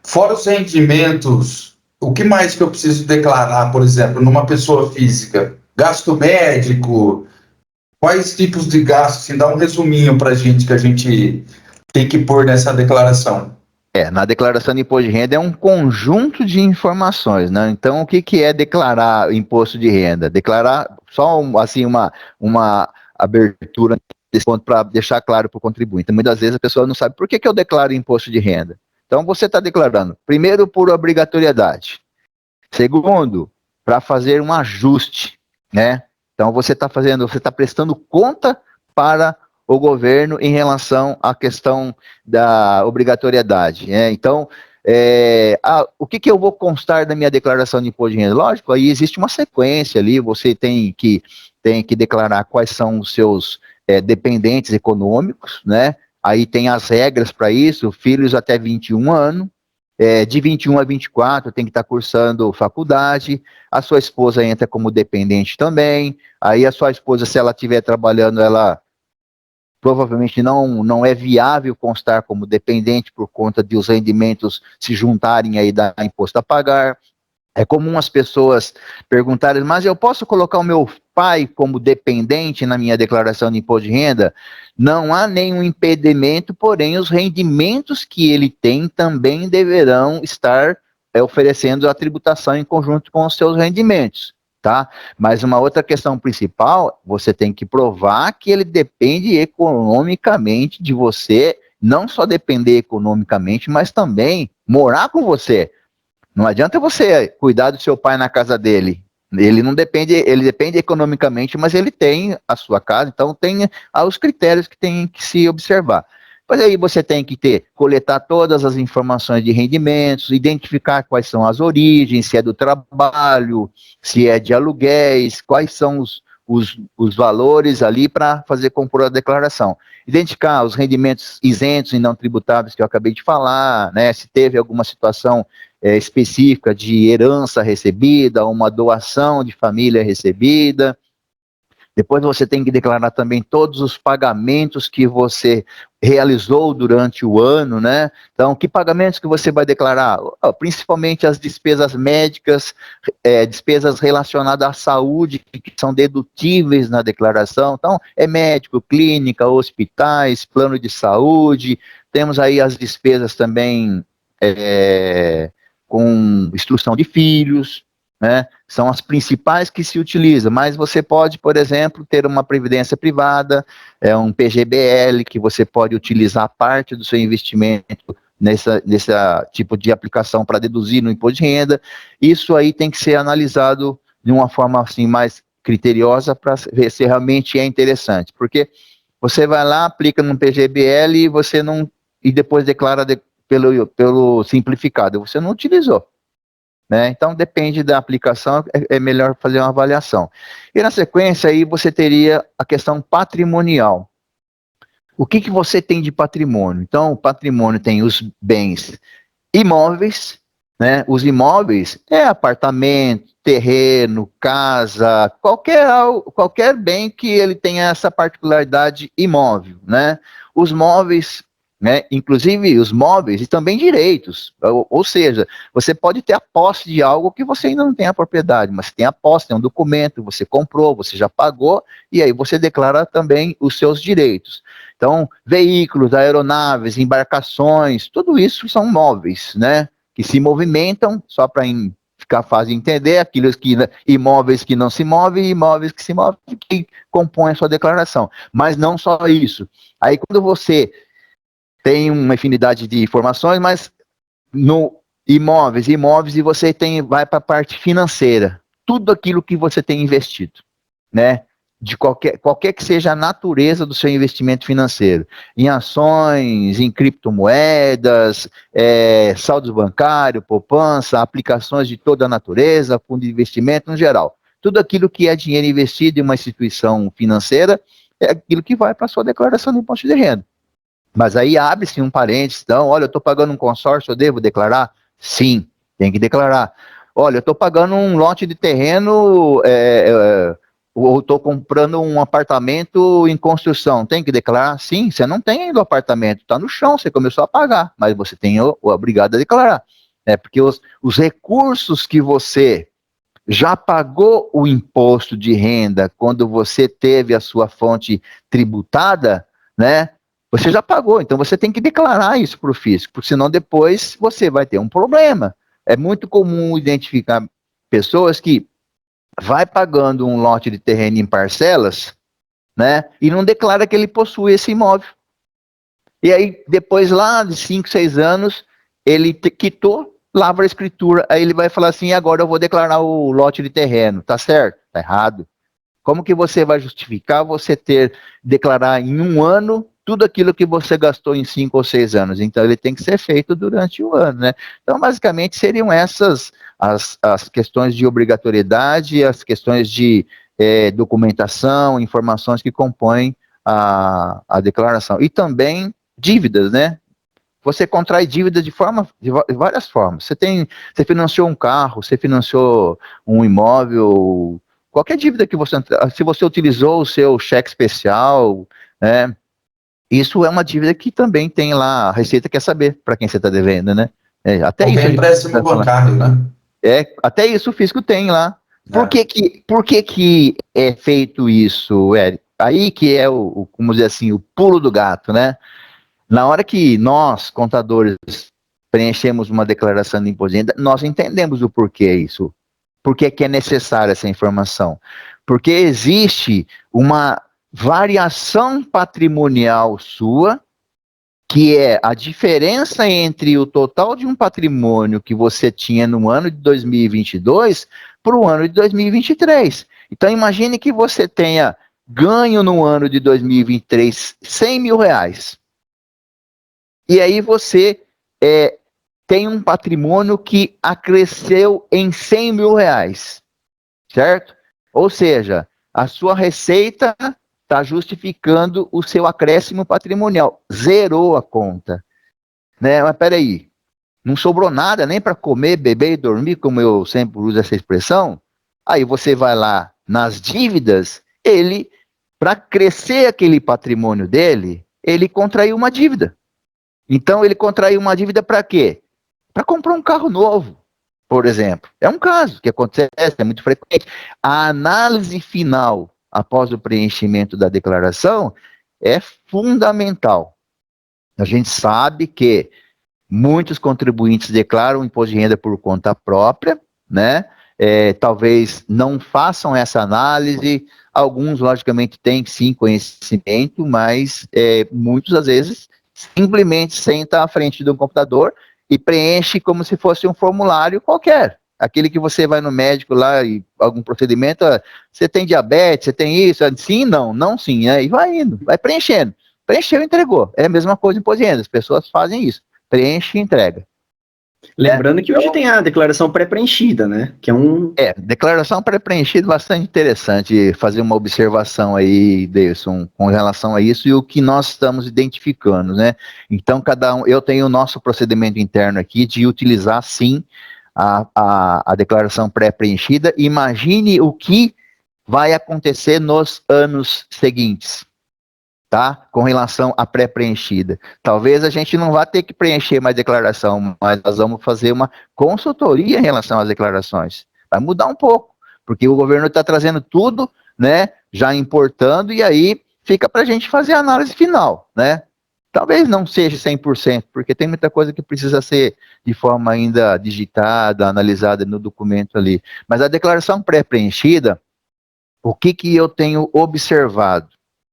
Fora os rendimentos, o que mais que eu preciso declarar, por exemplo, numa pessoa física? Gasto médico, quais tipos de gastos? Assim, dá um resuminho para a gente que a gente tem que pôr nessa declaração. Na declaração de imposto de renda é um conjunto de informações, né? Então, o que é declarar imposto de renda? Declarar só assim uma abertura desse ponto para deixar claro para o contribuinte. Muitas vezes a pessoa não sabe por que eu declaro imposto de renda. Então, você está declarando, primeiro, por obrigatoriedade. Segundo, para fazer um ajuste, né? Então, você está prestando conta para o governo em relação à questão da obrigatoriedade, né? Então, o que eu vou constar da minha declaração de imposto de renda? Lógico, aí existe uma sequência ali, você tem que declarar quais são os seus dependentes econômicos, né? Aí tem as regras para isso, filhos até 21 anos, de 21 a 24 tem que estar cursando faculdade, a sua esposa entra como dependente também, aí a sua esposa, se ela estiver trabalhando, ela provavelmente não é viável constar como dependente por conta de os rendimentos se juntarem aí dar imposto a pagar. É comum as pessoas perguntarem, mas eu posso colocar o meu pai como dependente na minha declaração de imposto de renda? Não há nenhum impedimento, porém os rendimentos que ele tem também deverão estar oferecendo a tributação em conjunto com os seus rendimentos, tá? Mas uma outra questão principal, você tem que provar que ele depende economicamente de você, não só depender economicamente, mas também morar com você. Não adianta você cuidar do seu pai na casa dele. Ele não depende, ele depende economicamente, mas ele tem a sua casa, então tem os critérios que tem que se observar. Mas aí você tem que coletar todas as informações de rendimentos, identificar quais são as origens, se é do trabalho, se é de aluguéis, quais são os valores ali para fazer compor a declaração. Identificar os rendimentos isentos e não tributáveis que eu acabei de falar, né? Se teve alguma situação específica de herança recebida, uma doação de família recebida. Depois você tem que declarar também todos os pagamentos que você realizou durante o ano, né? Então, que pagamentos que você vai declarar? Principalmente as despesas médicas, despesas relacionadas à saúde, que são dedutíveis na declaração. Então, é médico, clínica, hospitais, plano de saúde. Temos aí as despesas também com instrução de filhos, né? São as principais que se utilizam, mas você pode, por exemplo, ter uma previdência privada, um PGBL, que você pode utilizar parte do seu investimento nesse tipo de aplicação para deduzir no imposto de renda. Isso aí tem que ser analisado de uma forma assim mais criteriosa para ver se realmente é interessante, porque você vai lá, aplica no PGBL e você não, e depois declara pelo simplificado, você não utilizou. Né? Então, depende da aplicação, é melhor fazer uma avaliação. E na sequência, aí você teria a questão patrimonial. O que você tem de patrimônio? Então, o patrimônio tem os bens imóveis, né? Os imóveis é apartamento, terreno, casa, qualquer bem que ele tenha essa particularidade imóvel, né? Os móveis, né? Inclusive os móveis e também direitos, ou seja, você pode ter a posse de algo que você ainda não tem a propriedade, mas tem a posse, tem um documento, você comprou, você já pagou, e aí você declara também os seus direitos. Então, veículos, aeronaves, embarcações, tudo isso são móveis, né? Que se movimentam, só para ficar fácil de entender, imóveis que não se movem e imóveis que se movem, que compõem a sua declaração. Mas não só isso. Aí, quando você tem uma infinidade de informações, mas no imóveis, e você vai para a parte financeira. tudo aquilo que você tem investido, né? De qualquer que seja a natureza do seu investimento financeiro, em ações, em criptomoedas, saldos bancários, poupança, aplicações de toda a natureza, fundo de investimento no geral. Tudo aquilo que é dinheiro investido em uma instituição financeira é aquilo que vai para a sua declaração de imposto de renda. Mas aí abre-se um parênteses, então, olha, eu estou pagando um consórcio, eu devo declarar? Sim, tem que declarar. Olha, eu estou pagando um lote de terreno, ou estou comprando um apartamento em construção, tem que declarar? Sim, você não tem ainda o apartamento, está no chão, você começou a pagar, mas você tem o obrigado a declarar. Porque os recursos que você já pagou o imposto de renda quando você teve a sua fonte tributada, né? Você já pagou, então você tem que declarar isso para o fisco, porque senão depois você vai ter um problema. É muito comum identificar pessoas que vai pagando um lote de terreno em parcelas, né? E não declara que ele possui esse imóvel. E aí, depois lá de 5, 6 anos, ele quitou, lavra a escritura, aí ele vai falar assim, agora eu vou declarar o lote de terreno, tá certo? Tá errado. Como que você vai justificar você declarar em um ano tudo aquilo que você gastou em 5 ou 6 anos? Então ele tem que ser feito durante o ano, né? Então basicamente seriam essas as questões de obrigatoriedade, as questões de documentação, informações que compõem a declaração. E também dívidas, né? Você contrai dívida de várias formas. Você financiou um carro, você financiou um imóvel, qualquer dívida que se você utilizou o seu cheque especial, né? Isso é uma dívida que também tem lá, a Receita quer saber para quem você está devendo, né? Até isso. Empréstimo bancário, né? Até isso o fisco tem lá. Por É. que é feito isso, Eric? Aí que é como dizer assim, o pulo do gato, né? Na hora que nós, contadores, preenchemos uma declaração de imposto de renda, nós entendemos o porquê isso. Por que é necessária essa informação? Porque existe uma variação patrimonial sua, que é a diferença entre o total de um patrimônio que você tinha no ano de 2022 para o ano de 2023. Então, imagine que você tenha ganho no ano de 2023 100 mil reais. E aí você tem um patrimônio que acresceu em 100 mil reais, certo? Ou seja, a sua receita está justificando o seu acréscimo patrimonial, zerou a conta, né? Mas peraí, não sobrou nada nem para comer, beber e dormir, como eu sempre uso essa expressão. Aí você vai lá nas dívidas, para crescer aquele patrimônio dele, ele contraiu uma dívida. Então ele contraiu uma dívida para quê? Para comprar um carro novo, por exemplo. É um caso que acontece, é muito frequente. A análise final, após o preenchimento da declaração, é fundamental. A gente sabe que muitos contribuintes declaram o imposto de renda por conta própria, né? Talvez não façam essa análise. Alguns, logicamente, têm sim conhecimento, mas muitos, às vezes, simplesmente senta à frente de um computador e preenche como se fosse um formulário qualquer. Aquele que você vai no médico lá e algum procedimento, você tem diabetes, você tem isso, sim, não, não, sim, e vai indo, vai preenchendo. Preencheu, entregou. É a mesma coisa em imposto de renda, as pessoas fazem isso, preenche e entrega. Lembrando que hoje tem a declaração pré-preenchida, né? Que é declaração pré-preenchida, bastante interessante fazer uma observação aí, Deilson, com relação a isso e o que nós estamos identificando, né? Então, eu tenho o nosso procedimento interno aqui de utilizar, sim, a declaração pré-preenchida. Imagine o que vai acontecer nos anos seguintes, tá? Com relação à pré-preenchida. Talvez a gente não vá ter que preencher mais declaração, mas nós vamos fazer uma consultoria em relação às declarações. Vai mudar um pouco, porque o governo está trazendo tudo, né? Já importando, e aí fica para a gente fazer a análise final, né? Talvez não seja 100%, porque tem muita coisa que precisa ser de forma ainda digitada, analisada no documento ali. Mas a declaração pré-preenchida, o que eu tenho observado,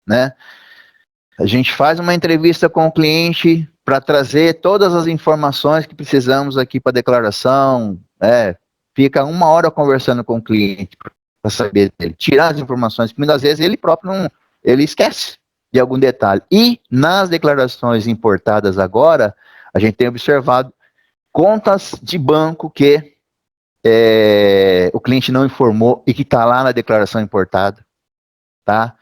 né? A gente faz uma entrevista com o cliente para trazer todas as informações que precisamos aqui para a declaração, fica 1 hora conversando com o cliente para saber dele, tirar as informações, que muitas vezes ele próprio não, ele esquece de algum detalhe. E nas declarações importadas agora, a gente tem observado contas de banco que o cliente não informou e que está lá na declaração importada, tá?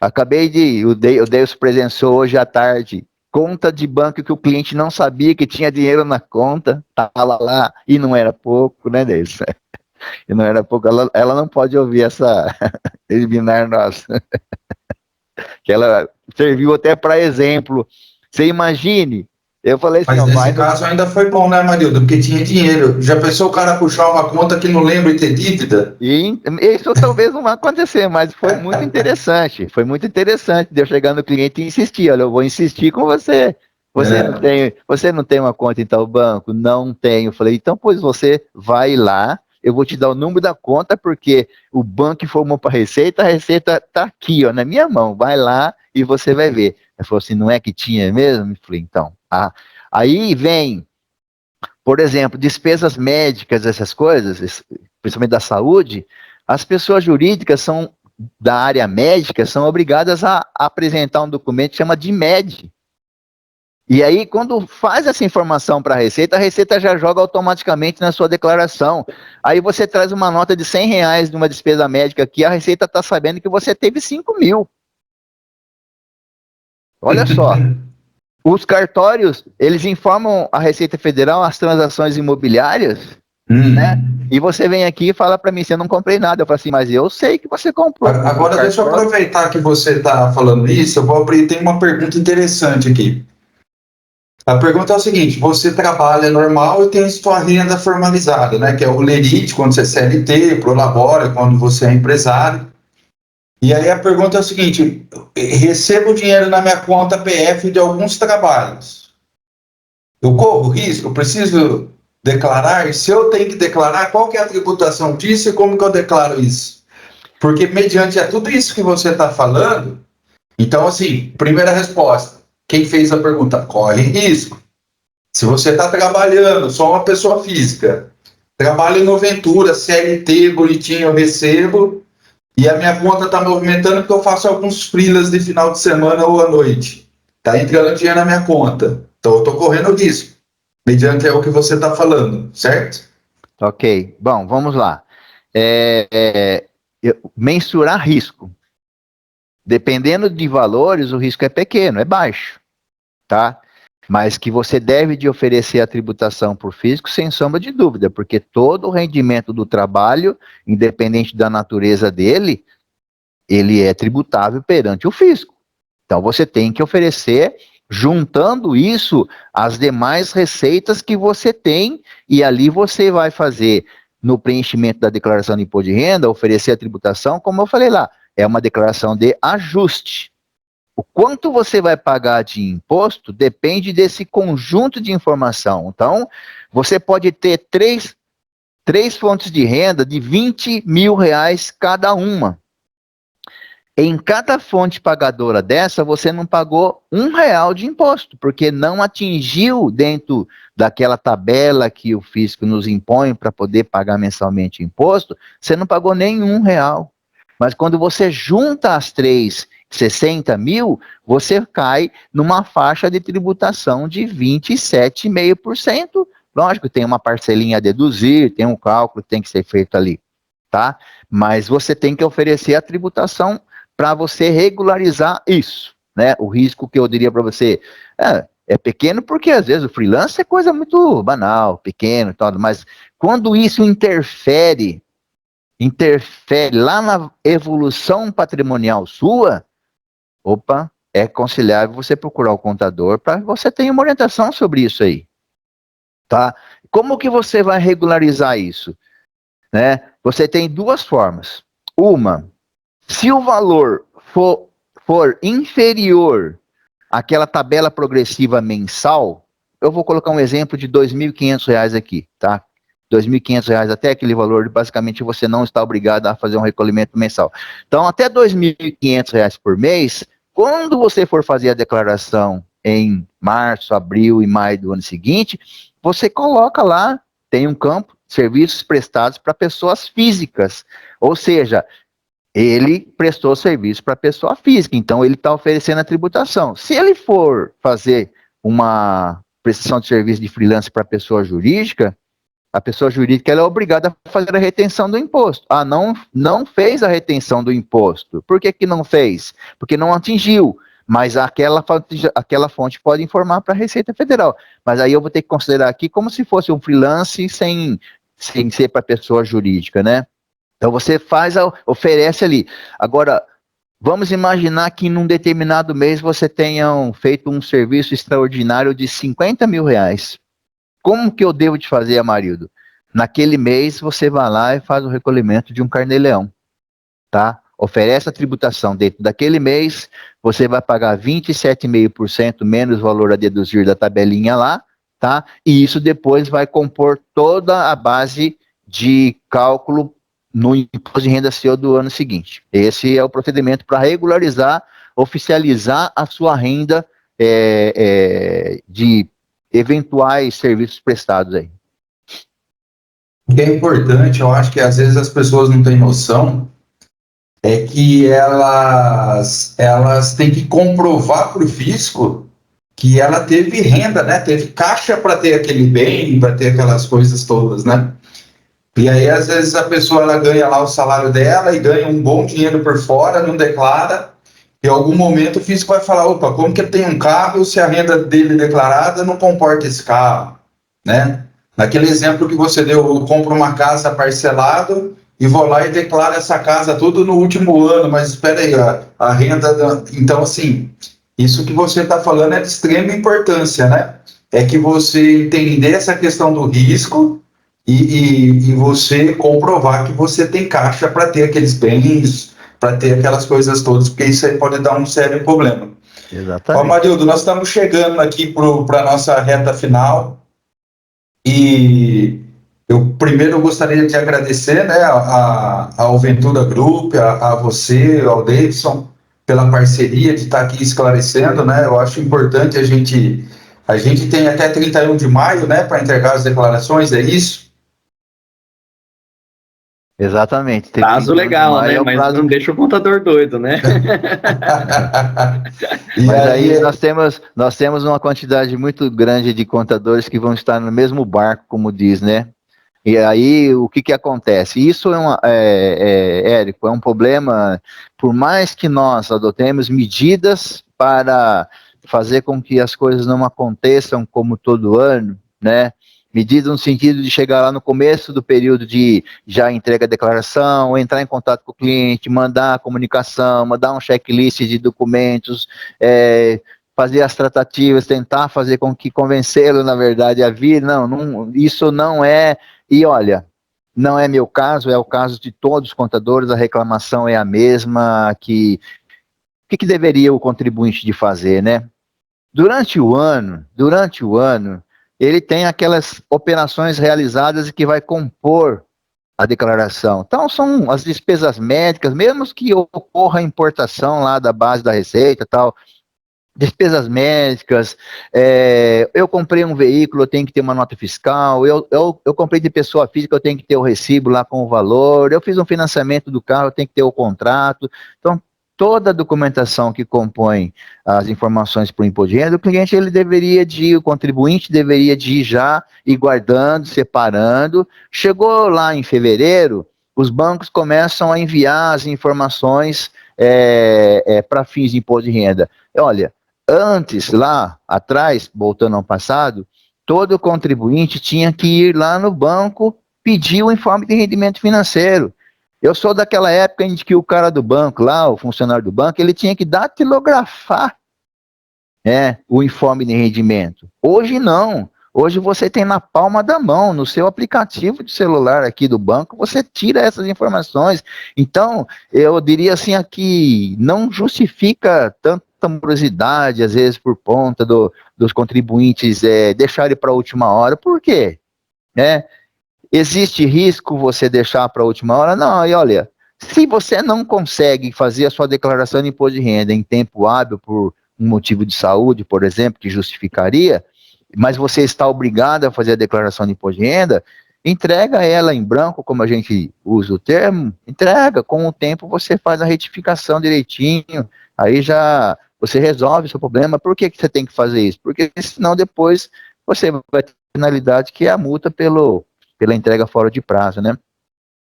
O Deus presenciou hoje à tarde, conta de banco que o cliente não sabia que tinha dinheiro na conta, estava lá, e não era pouco, né, Deus? E não era pouco, ela não pode ouvir essa eliminar nossa, que ela serviu até para exemplo. Você imagine, eu falei assim, Mas nesse caso ainda foi bom, né, Marildo? Porque tinha dinheiro. Já pensou o cara puxar uma conta que não lembra e ter dívida? E isso talvez não vai acontecer, mas foi muito interessante. Foi muito interessante de eu chegar no cliente e insistir. Olha, eu vou insistir com você. Você não tem uma conta em tal banco? Não tenho. Eu falei, então, pois você vai lá, eu vou te dar o número da conta, porque o banco informou para a Receita tá aqui, ó, na minha mão. Vai lá e você vai ver. Ele falou assim, não é que tinha mesmo? Eu falei, então, aí vem, por exemplo, despesas médicas, essas coisas, principalmente da saúde, as pessoas jurídicas da área médica são obrigadas a apresentar um documento que chama de MED. E aí, quando faz essa informação para a Receita já joga automaticamente na sua declaração. Aí você traz uma nota de R$100 de uma despesa médica aqui, a Receita está sabendo que você teve 5.000. Olha só. Os cartórios, eles informam a Receita Federal as transações imobiliárias, né? E você vem aqui e fala para mim, você não comprei nada. Eu falo assim, mas eu sei que você comprou. Agora, deixa eu aproveitar que você está falando isso, eu vou abrir, tem uma pergunta interessante aqui. A pergunta é o seguinte, você trabalha normal e tem sua renda formalizada, né? Que é o lerite, quando você é CLT, prolabora, quando você é empresário. E aí a pergunta é o seguinte, recebo dinheiro na minha conta PF de alguns trabalhos. Eu corro risco? Eu preciso declarar? Se eu tenho que declarar, qual que é a tributação disso e como que eu declaro isso? Porque mediante a tudo isso que você está falando, então assim, primeira resposta, quem fez a pergunta, corre risco. Se você está trabalhando, só uma pessoa física, trabalho no Ventura, CLT, bonitinho, eu recebo, e a minha conta está movimentando porque eu faço alguns freelas de final de semana ou à noite. Está entrando dinheiro na minha conta. Então eu estou correndo risco, mediante o que você está falando, certo? Ok, bom, vamos lá. Mensurar risco. Dependendo de valores, o risco é pequeno, é baixo, tá? Mas que você deve de oferecer a tributação por físico, sem sombra de dúvida, porque todo o rendimento do trabalho, independente da natureza dele, ele é tributável perante o fisco. Então você tem que oferecer, juntando isso às demais receitas que você tem, e ali você vai fazer, no preenchimento da declaração de imposto de renda, oferecer a tributação, como eu falei lá, é uma declaração de ajuste. O quanto você vai pagar de imposto depende desse conjunto de informação. Então, você pode ter três fontes de renda de R$20.000 cada uma. Em cada fonte pagadora dessa, você não pagou R$1 de imposto, porque não atingiu dentro daquela tabela que o fisco nos impõe para poder pagar mensalmente imposto, você não pagou nenhum real. Mas quando você junta as três, 60 mil, você cai numa faixa de tributação de 27,5%. Lógico, tem uma parcelinha a deduzir, tem um cálculo que tem que ser feito ali, tá? Mas você tem que oferecer a tributação para você regularizar isso, né? O risco que eu diria para você é pequeno porque às vezes o freelance é coisa muito banal, pequeno e tal, mas quando isso interfere lá na evolução patrimonial sua, opa, é aconselhável você procurar o contador para você ter uma orientação sobre isso aí, tá? Como que você vai regularizar isso? Né? Você tem duas formas. Uma, se o valor for inferior àquela tabela progressiva mensal, eu vou colocar um exemplo de R$2.500 aqui, tá? R$2.500 até aquele valor, basicamente você não está obrigado a fazer um recolhimento mensal. Então, até R$2.500 por mês, quando você for fazer a declaração em março, abril e maio do ano seguinte, você coloca lá, tem um campo, serviços prestados para pessoas físicas, ou seja, ele prestou serviço para pessoa física, então ele está oferecendo a tributação. Se ele for fazer uma prestação de serviço de freelance para pessoa jurídica, a pessoa jurídica ela é obrigada a fazer a retenção do imposto. Ah, não fez a retenção do imposto. Por que não fez? Porque não atingiu. Mas aquela fonte pode informar para a Receita Federal. Mas aí eu vou ter que considerar aqui como se fosse um freelance sem ser para pessoa jurídica, né? Então você oferece ali. Agora, vamos imaginar que num determinado mês você tenha feito um serviço extraordinário de 50 mil reais. Como que eu devo te fazer, Amarildo? Naquele mês você vai lá e faz o recolhimento de um carnê-leão, tá? Oferece a tributação dentro daquele mês, você vai pagar 27,5% menos o valor a deduzir da tabelinha lá, tá? E isso depois vai compor toda a base de cálculo no imposto de renda seu do ano seguinte. Esse é o procedimento para regularizar, oficializar a sua renda de eventuais serviços prestados aí. O que é importante, eu acho que às vezes as pessoas não têm noção, é que elas têm que comprovar para o fisco que ela teve renda, né? Teve caixa para ter aquele bem, para ter aquelas coisas todas, né? E aí, às vezes, a pessoa ela ganha lá o salário dela e ganha um bom dinheiro por fora, não declara. Em algum momento o fisco vai falar, opa, como que ele tem um carro se a renda dele declarada não comporta esse carro, né? Naquele exemplo que você deu, eu compro uma casa parcelado e vou lá e declaro essa casa tudo no último ano, mas espera aí, a renda... Então, assim, isso que você está falando é de extrema importância, né? É que você entender essa questão do risco e você comprovar que você tem caixa para ter aqueles bens, para ter aquelas coisas todas, porque isso aí pode dar um sério problema. Exatamente. Ó, Marildo, nós estamos chegando aqui para a nossa reta final e eu primeiro gostaria de agradecer, né, ao Ventura Group, a você, ao Davidson, pela parceria de estar aqui esclarecendo, né? Eu acho importante a gente tem até 31 de maio, né, para entregar as declarações, é isso? Exatamente. Prazo legal, né? Mas prazo... não deixa o contador doido, né? Mas aí nós temos uma quantidade muito grande de contadores que vão estar no mesmo barco, como diz, né? E aí, o que acontece? Isso Érico, é um problema, por mais que nós adotemos medidas para fazer com que as coisas não aconteçam como todo ano, né? Medidas no sentido de chegar lá no começo do período de já entrega a declaração, entrar em contato com o cliente, mandar a comunicação, mandar um checklist de documentos, fazer as tratativas, tentar fazer com que convencê-lo, na verdade, a vir. Não, isso não é... E olha, não é meu caso, é o caso de todos os contadores, a reclamação é a mesma, o que deveria o contribuinte de fazer, né? Durante o ano, ele tem aquelas operações realizadas que vai compor a declaração. Então, são as despesas médicas, mesmo que ocorra a importação lá da base da Receita, tal, despesas médicas, eu comprei um veículo, eu tenho que ter uma nota fiscal, eu comprei de pessoa física, eu tenho que ter o recibo lá com o valor, eu fiz um financiamento do carro, eu tenho que ter o contrato. Então, toda a documentação que compõe as informações para o imposto de renda, o contribuinte deveria de ir já ir guardando, separando. Chegou lá em fevereiro, os bancos começam a enviar as informações para fins de imposto de renda. Olha, antes, lá atrás, voltando ao passado, todo contribuinte tinha que ir lá no banco pedir o informe de rendimento financeiro. Eu sou daquela época em que o cara do banco lá, o funcionário do banco, ele tinha que datilografar o informe de rendimento. Hoje não. Hoje você tem na palma da mão, no seu aplicativo de celular aqui do banco, você tira essas informações. Então, eu diria assim aqui, não justifica tanta morosidade, às vezes por conta dos contribuintes deixarem para a última hora. Por quê? Existe risco você deixar para a última hora? Não, e olha, se você não consegue fazer a sua declaração de imposto de renda em tempo hábil por um motivo de saúde, por exemplo, que justificaria, mas você está obrigado a fazer a declaração de imposto de renda, entrega ela em branco, como a gente usa o termo, entrega, com o tempo você faz a retificação direitinho, aí já você resolve o seu problema. Por que você tem que fazer isso? Porque senão depois você vai ter penalidade, que é a multa pela entrega fora de prazo, né?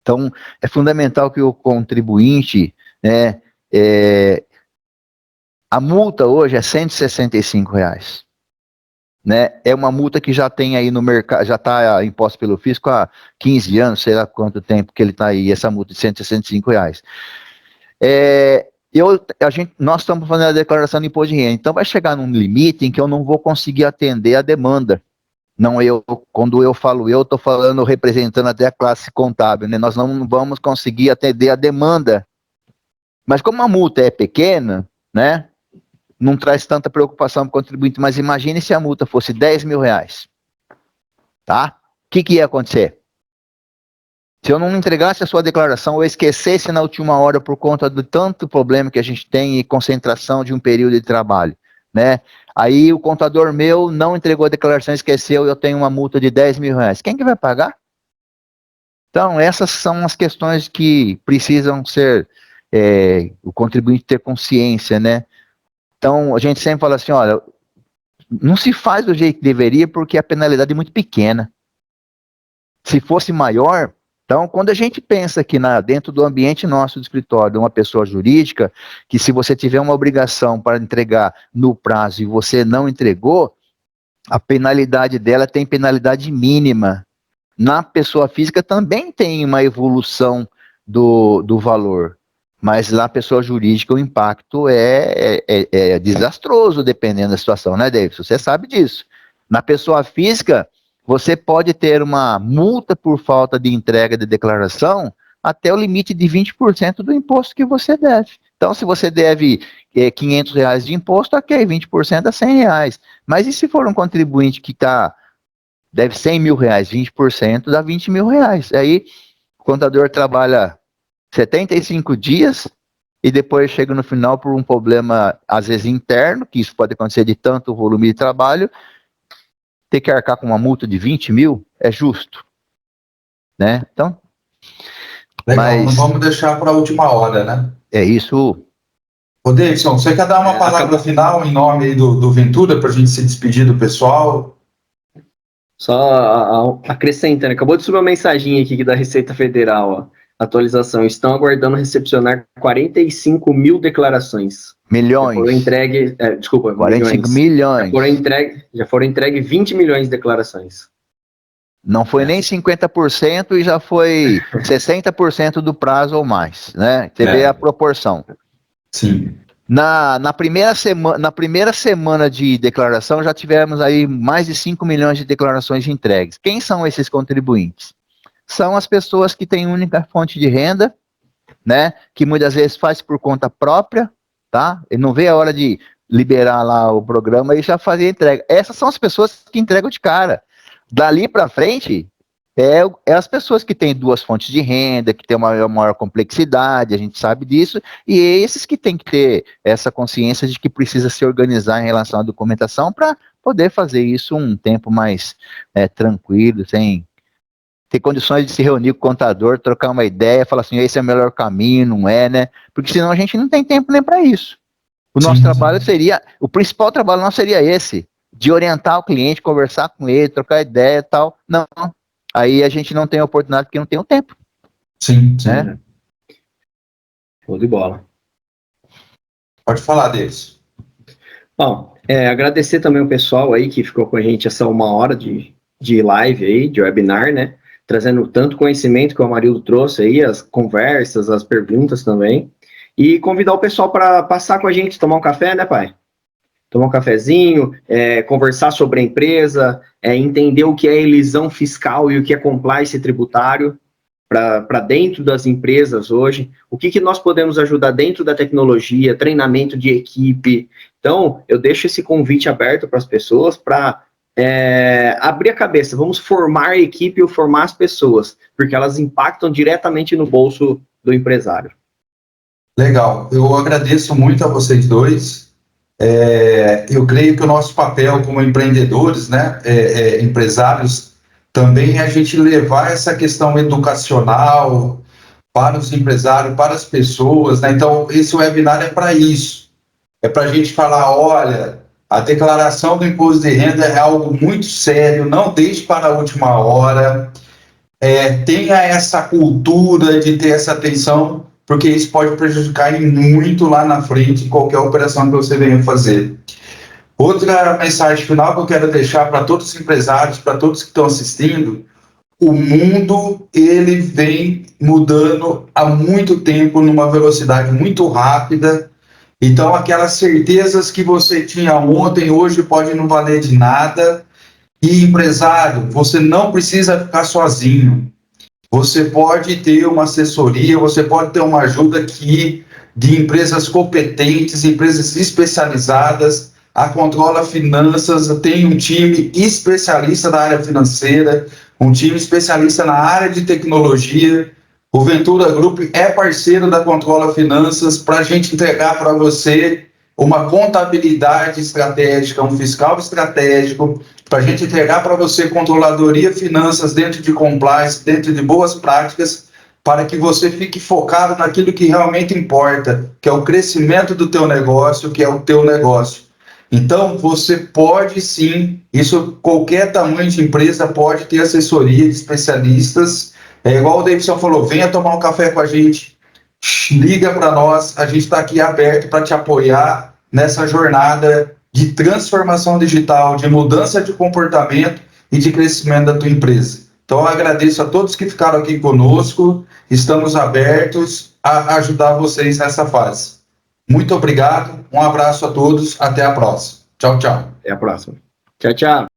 Então, é fundamental que o contribuinte, né, a multa hoje é R$ 165, né? É uma multa que já tem aí no mercado, já está imposta pelo fisco há 15 anos, sei lá quanto tempo que ele está aí, essa multa de R$ 165. Nós estamos fazendo a declaração de imposto de renda, então vai chegar num limite em que eu não vou conseguir atender a demanda. Não, quando eu falo estou falando representando até a classe contábil, né? Nós não vamos conseguir atender a demanda. Mas como a multa é pequena, né? Não traz tanta preocupação para o contribuinte. Mas imagine se a multa fosse R$ 10.000, tá? O que ia acontecer? Se eu não entregasse a sua declaração, ou esquecesse na última hora por conta do tanto problema que a gente tem e concentração de um período de trabalho, né? Aí o contador meu não entregou a declaração, esqueceu, e eu tenho uma multa de R$ 10.000. Quem que vai pagar? Então, essas são as questões que precisam ser, o contribuinte ter consciência, né? Então, a gente sempre fala assim, olha, não se faz do jeito que deveria porque a penalidade é muito pequena. Se fosse maior... Então, quando a gente pensa que dentro do ambiente nosso do escritório, de uma pessoa jurídica, que se você tiver uma obrigação para entregar no prazo e você não entregou, a penalidade dela tem penalidade mínima. Na pessoa física também tem uma evolução do valor, mas na pessoa jurídica o impacto é desastroso, dependendo da situação, né, Davidson? Você sabe disso. Na pessoa física, você pode ter uma multa por falta de entrega de declaração até o limite de 20% do imposto que você deve. Então, se você deve R$ 500 de imposto, ok, 20% dá R$ 100. Mas e se for um contribuinte que deve R$ 100.000, 20% dá R$ 20.000. Aí o contador trabalha 75 dias e depois chega no final por um problema, às vezes interno, que isso pode acontecer de tanto volume de trabalho, ter que arcar com uma multa de 20.000 é justo, né? Então, legal, não vamos deixar para a última hora, né? É isso. Ô, Davidson, você quer dar uma palavra final em nome aí do Ventura para a gente se despedir do pessoal? Só acrescentando, acabou de subir uma mensagem aqui da Receita Federal, ó. Atualização, estão aguardando recepcionar 45 mil declarações. Milhões. Já foram entregue, 45 milhões. Já foram entregue 20 milhões de declarações. Não foi nem 50% e já foi 60% do prazo ou mais, né? Você vê a proporção. Sim. Na primeira semana de declaração, já tivemos aí mais de 5 milhões de declarações entregues. Quem são esses contribuintes? São as pessoas que têm única fonte de renda, né? Que muitas vezes faz por conta própria, tá? Ele não vê a hora de liberar lá o programa e já fazer a entrega. Essas são as pessoas que entregam de cara. Dali para frente, é as pessoas que têm duas fontes de renda, que têm uma maior complexidade, a gente sabe disso, e é esses que têm que ter essa consciência de que precisa se organizar em relação à documentação para poder fazer isso um tempo mais tranquilo, sem ter condições de se reunir com o contador, trocar uma ideia, falar assim, esse é o melhor caminho, não é, né? Porque senão a gente não tem tempo nem para isso. O nosso trabalho o principal trabalho nosso seria esse, de orientar o cliente, conversar com ele, trocar ideia e tal. Não, aí a gente não tem a oportunidade porque não tem o tempo. Sim, né? Show de bola. Pode falar, Deus. Bom, agradecer também o pessoal aí que ficou com a gente essa 1 hora de live aí, de webinar, né? Trazendo tanto conhecimento que o Amarildo trouxe aí, as conversas, as perguntas também. E convidar o pessoal para passar com a gente, tomar um café, né, pai? Tomar um cafezinho, conversar sobre a empresa, entender o que é elisão fiscal e o que é compliance tributário para dentro das empresas hoje, o que nós podemos ajudar dentro da tecnologia, treinamento de equipe. Então, eu deixo esse convite aberto para as pessoas para abrir a cabeça, vamos formar a equipe ou formar as pessoas, porque elas impactam diretamente no bolso do empresário. Legal, eu agradeço muito a vocês dois. Eu creio que o nosso papel como empreendedores, né, empresários, também a gente levar essa questão educacional para os empresários, para as pessoas, né? Então, esse webinar é para isso. É para a gente falar, olha, a declaração do imposto de renda é algo muito sério, não deixe para a última hora, tenha essa cultura de ter essa atenção, porque isso pode prejudicar muito lá na frente em qualquer operação que você venha fazer. Outra mensagem final que eu quero deixar para todos os empresários, para todos que estão assistindo: o mundo, ele vem mudando há muito tempo, numa velocidade muito rápida. Então, aquelas certezas que você tinha ontem, hoje pode não valer de nada. E, empresário, você não precisa ficar sozinho. Você pode ter uma assessoria, você pode ter uma ajuda aqui de empresas competentes, empresas especializadas. A Controla Finanças tem um time especialista na área financeira, um time especialista na área de tecnologia. O Ventura Group é parceiro da Controla Finanças para a gente entregar para você uma contabilidade estratégica, um fiscal estratégico, para a gente entregar para você controladoria finanças dentro de compliance, dentro de boas práticas, para que você fique focado naquilo que realmente importa, que é o crescimento do teu negócio, que é o teu negócio. Então, você pode sim, isso qualquer tamanho de empresa pode ter assessoria de especialistas. Igual o Davidson falou, venha tomar um café com a gente, liga para nós, a gente está aqui aberto para te apoiar nessa jornada de transformação digital, de mudança de comportamento e de crescimento da tua empresa. Então, eu agradeço a todos que ficaram aqui conosco, estamos abertos a ajudar vocês nessa fase. Muito obrigado, um abraço a todos, até a próxima. Tchau, tchau. Até a próxima. Tchau, tchau.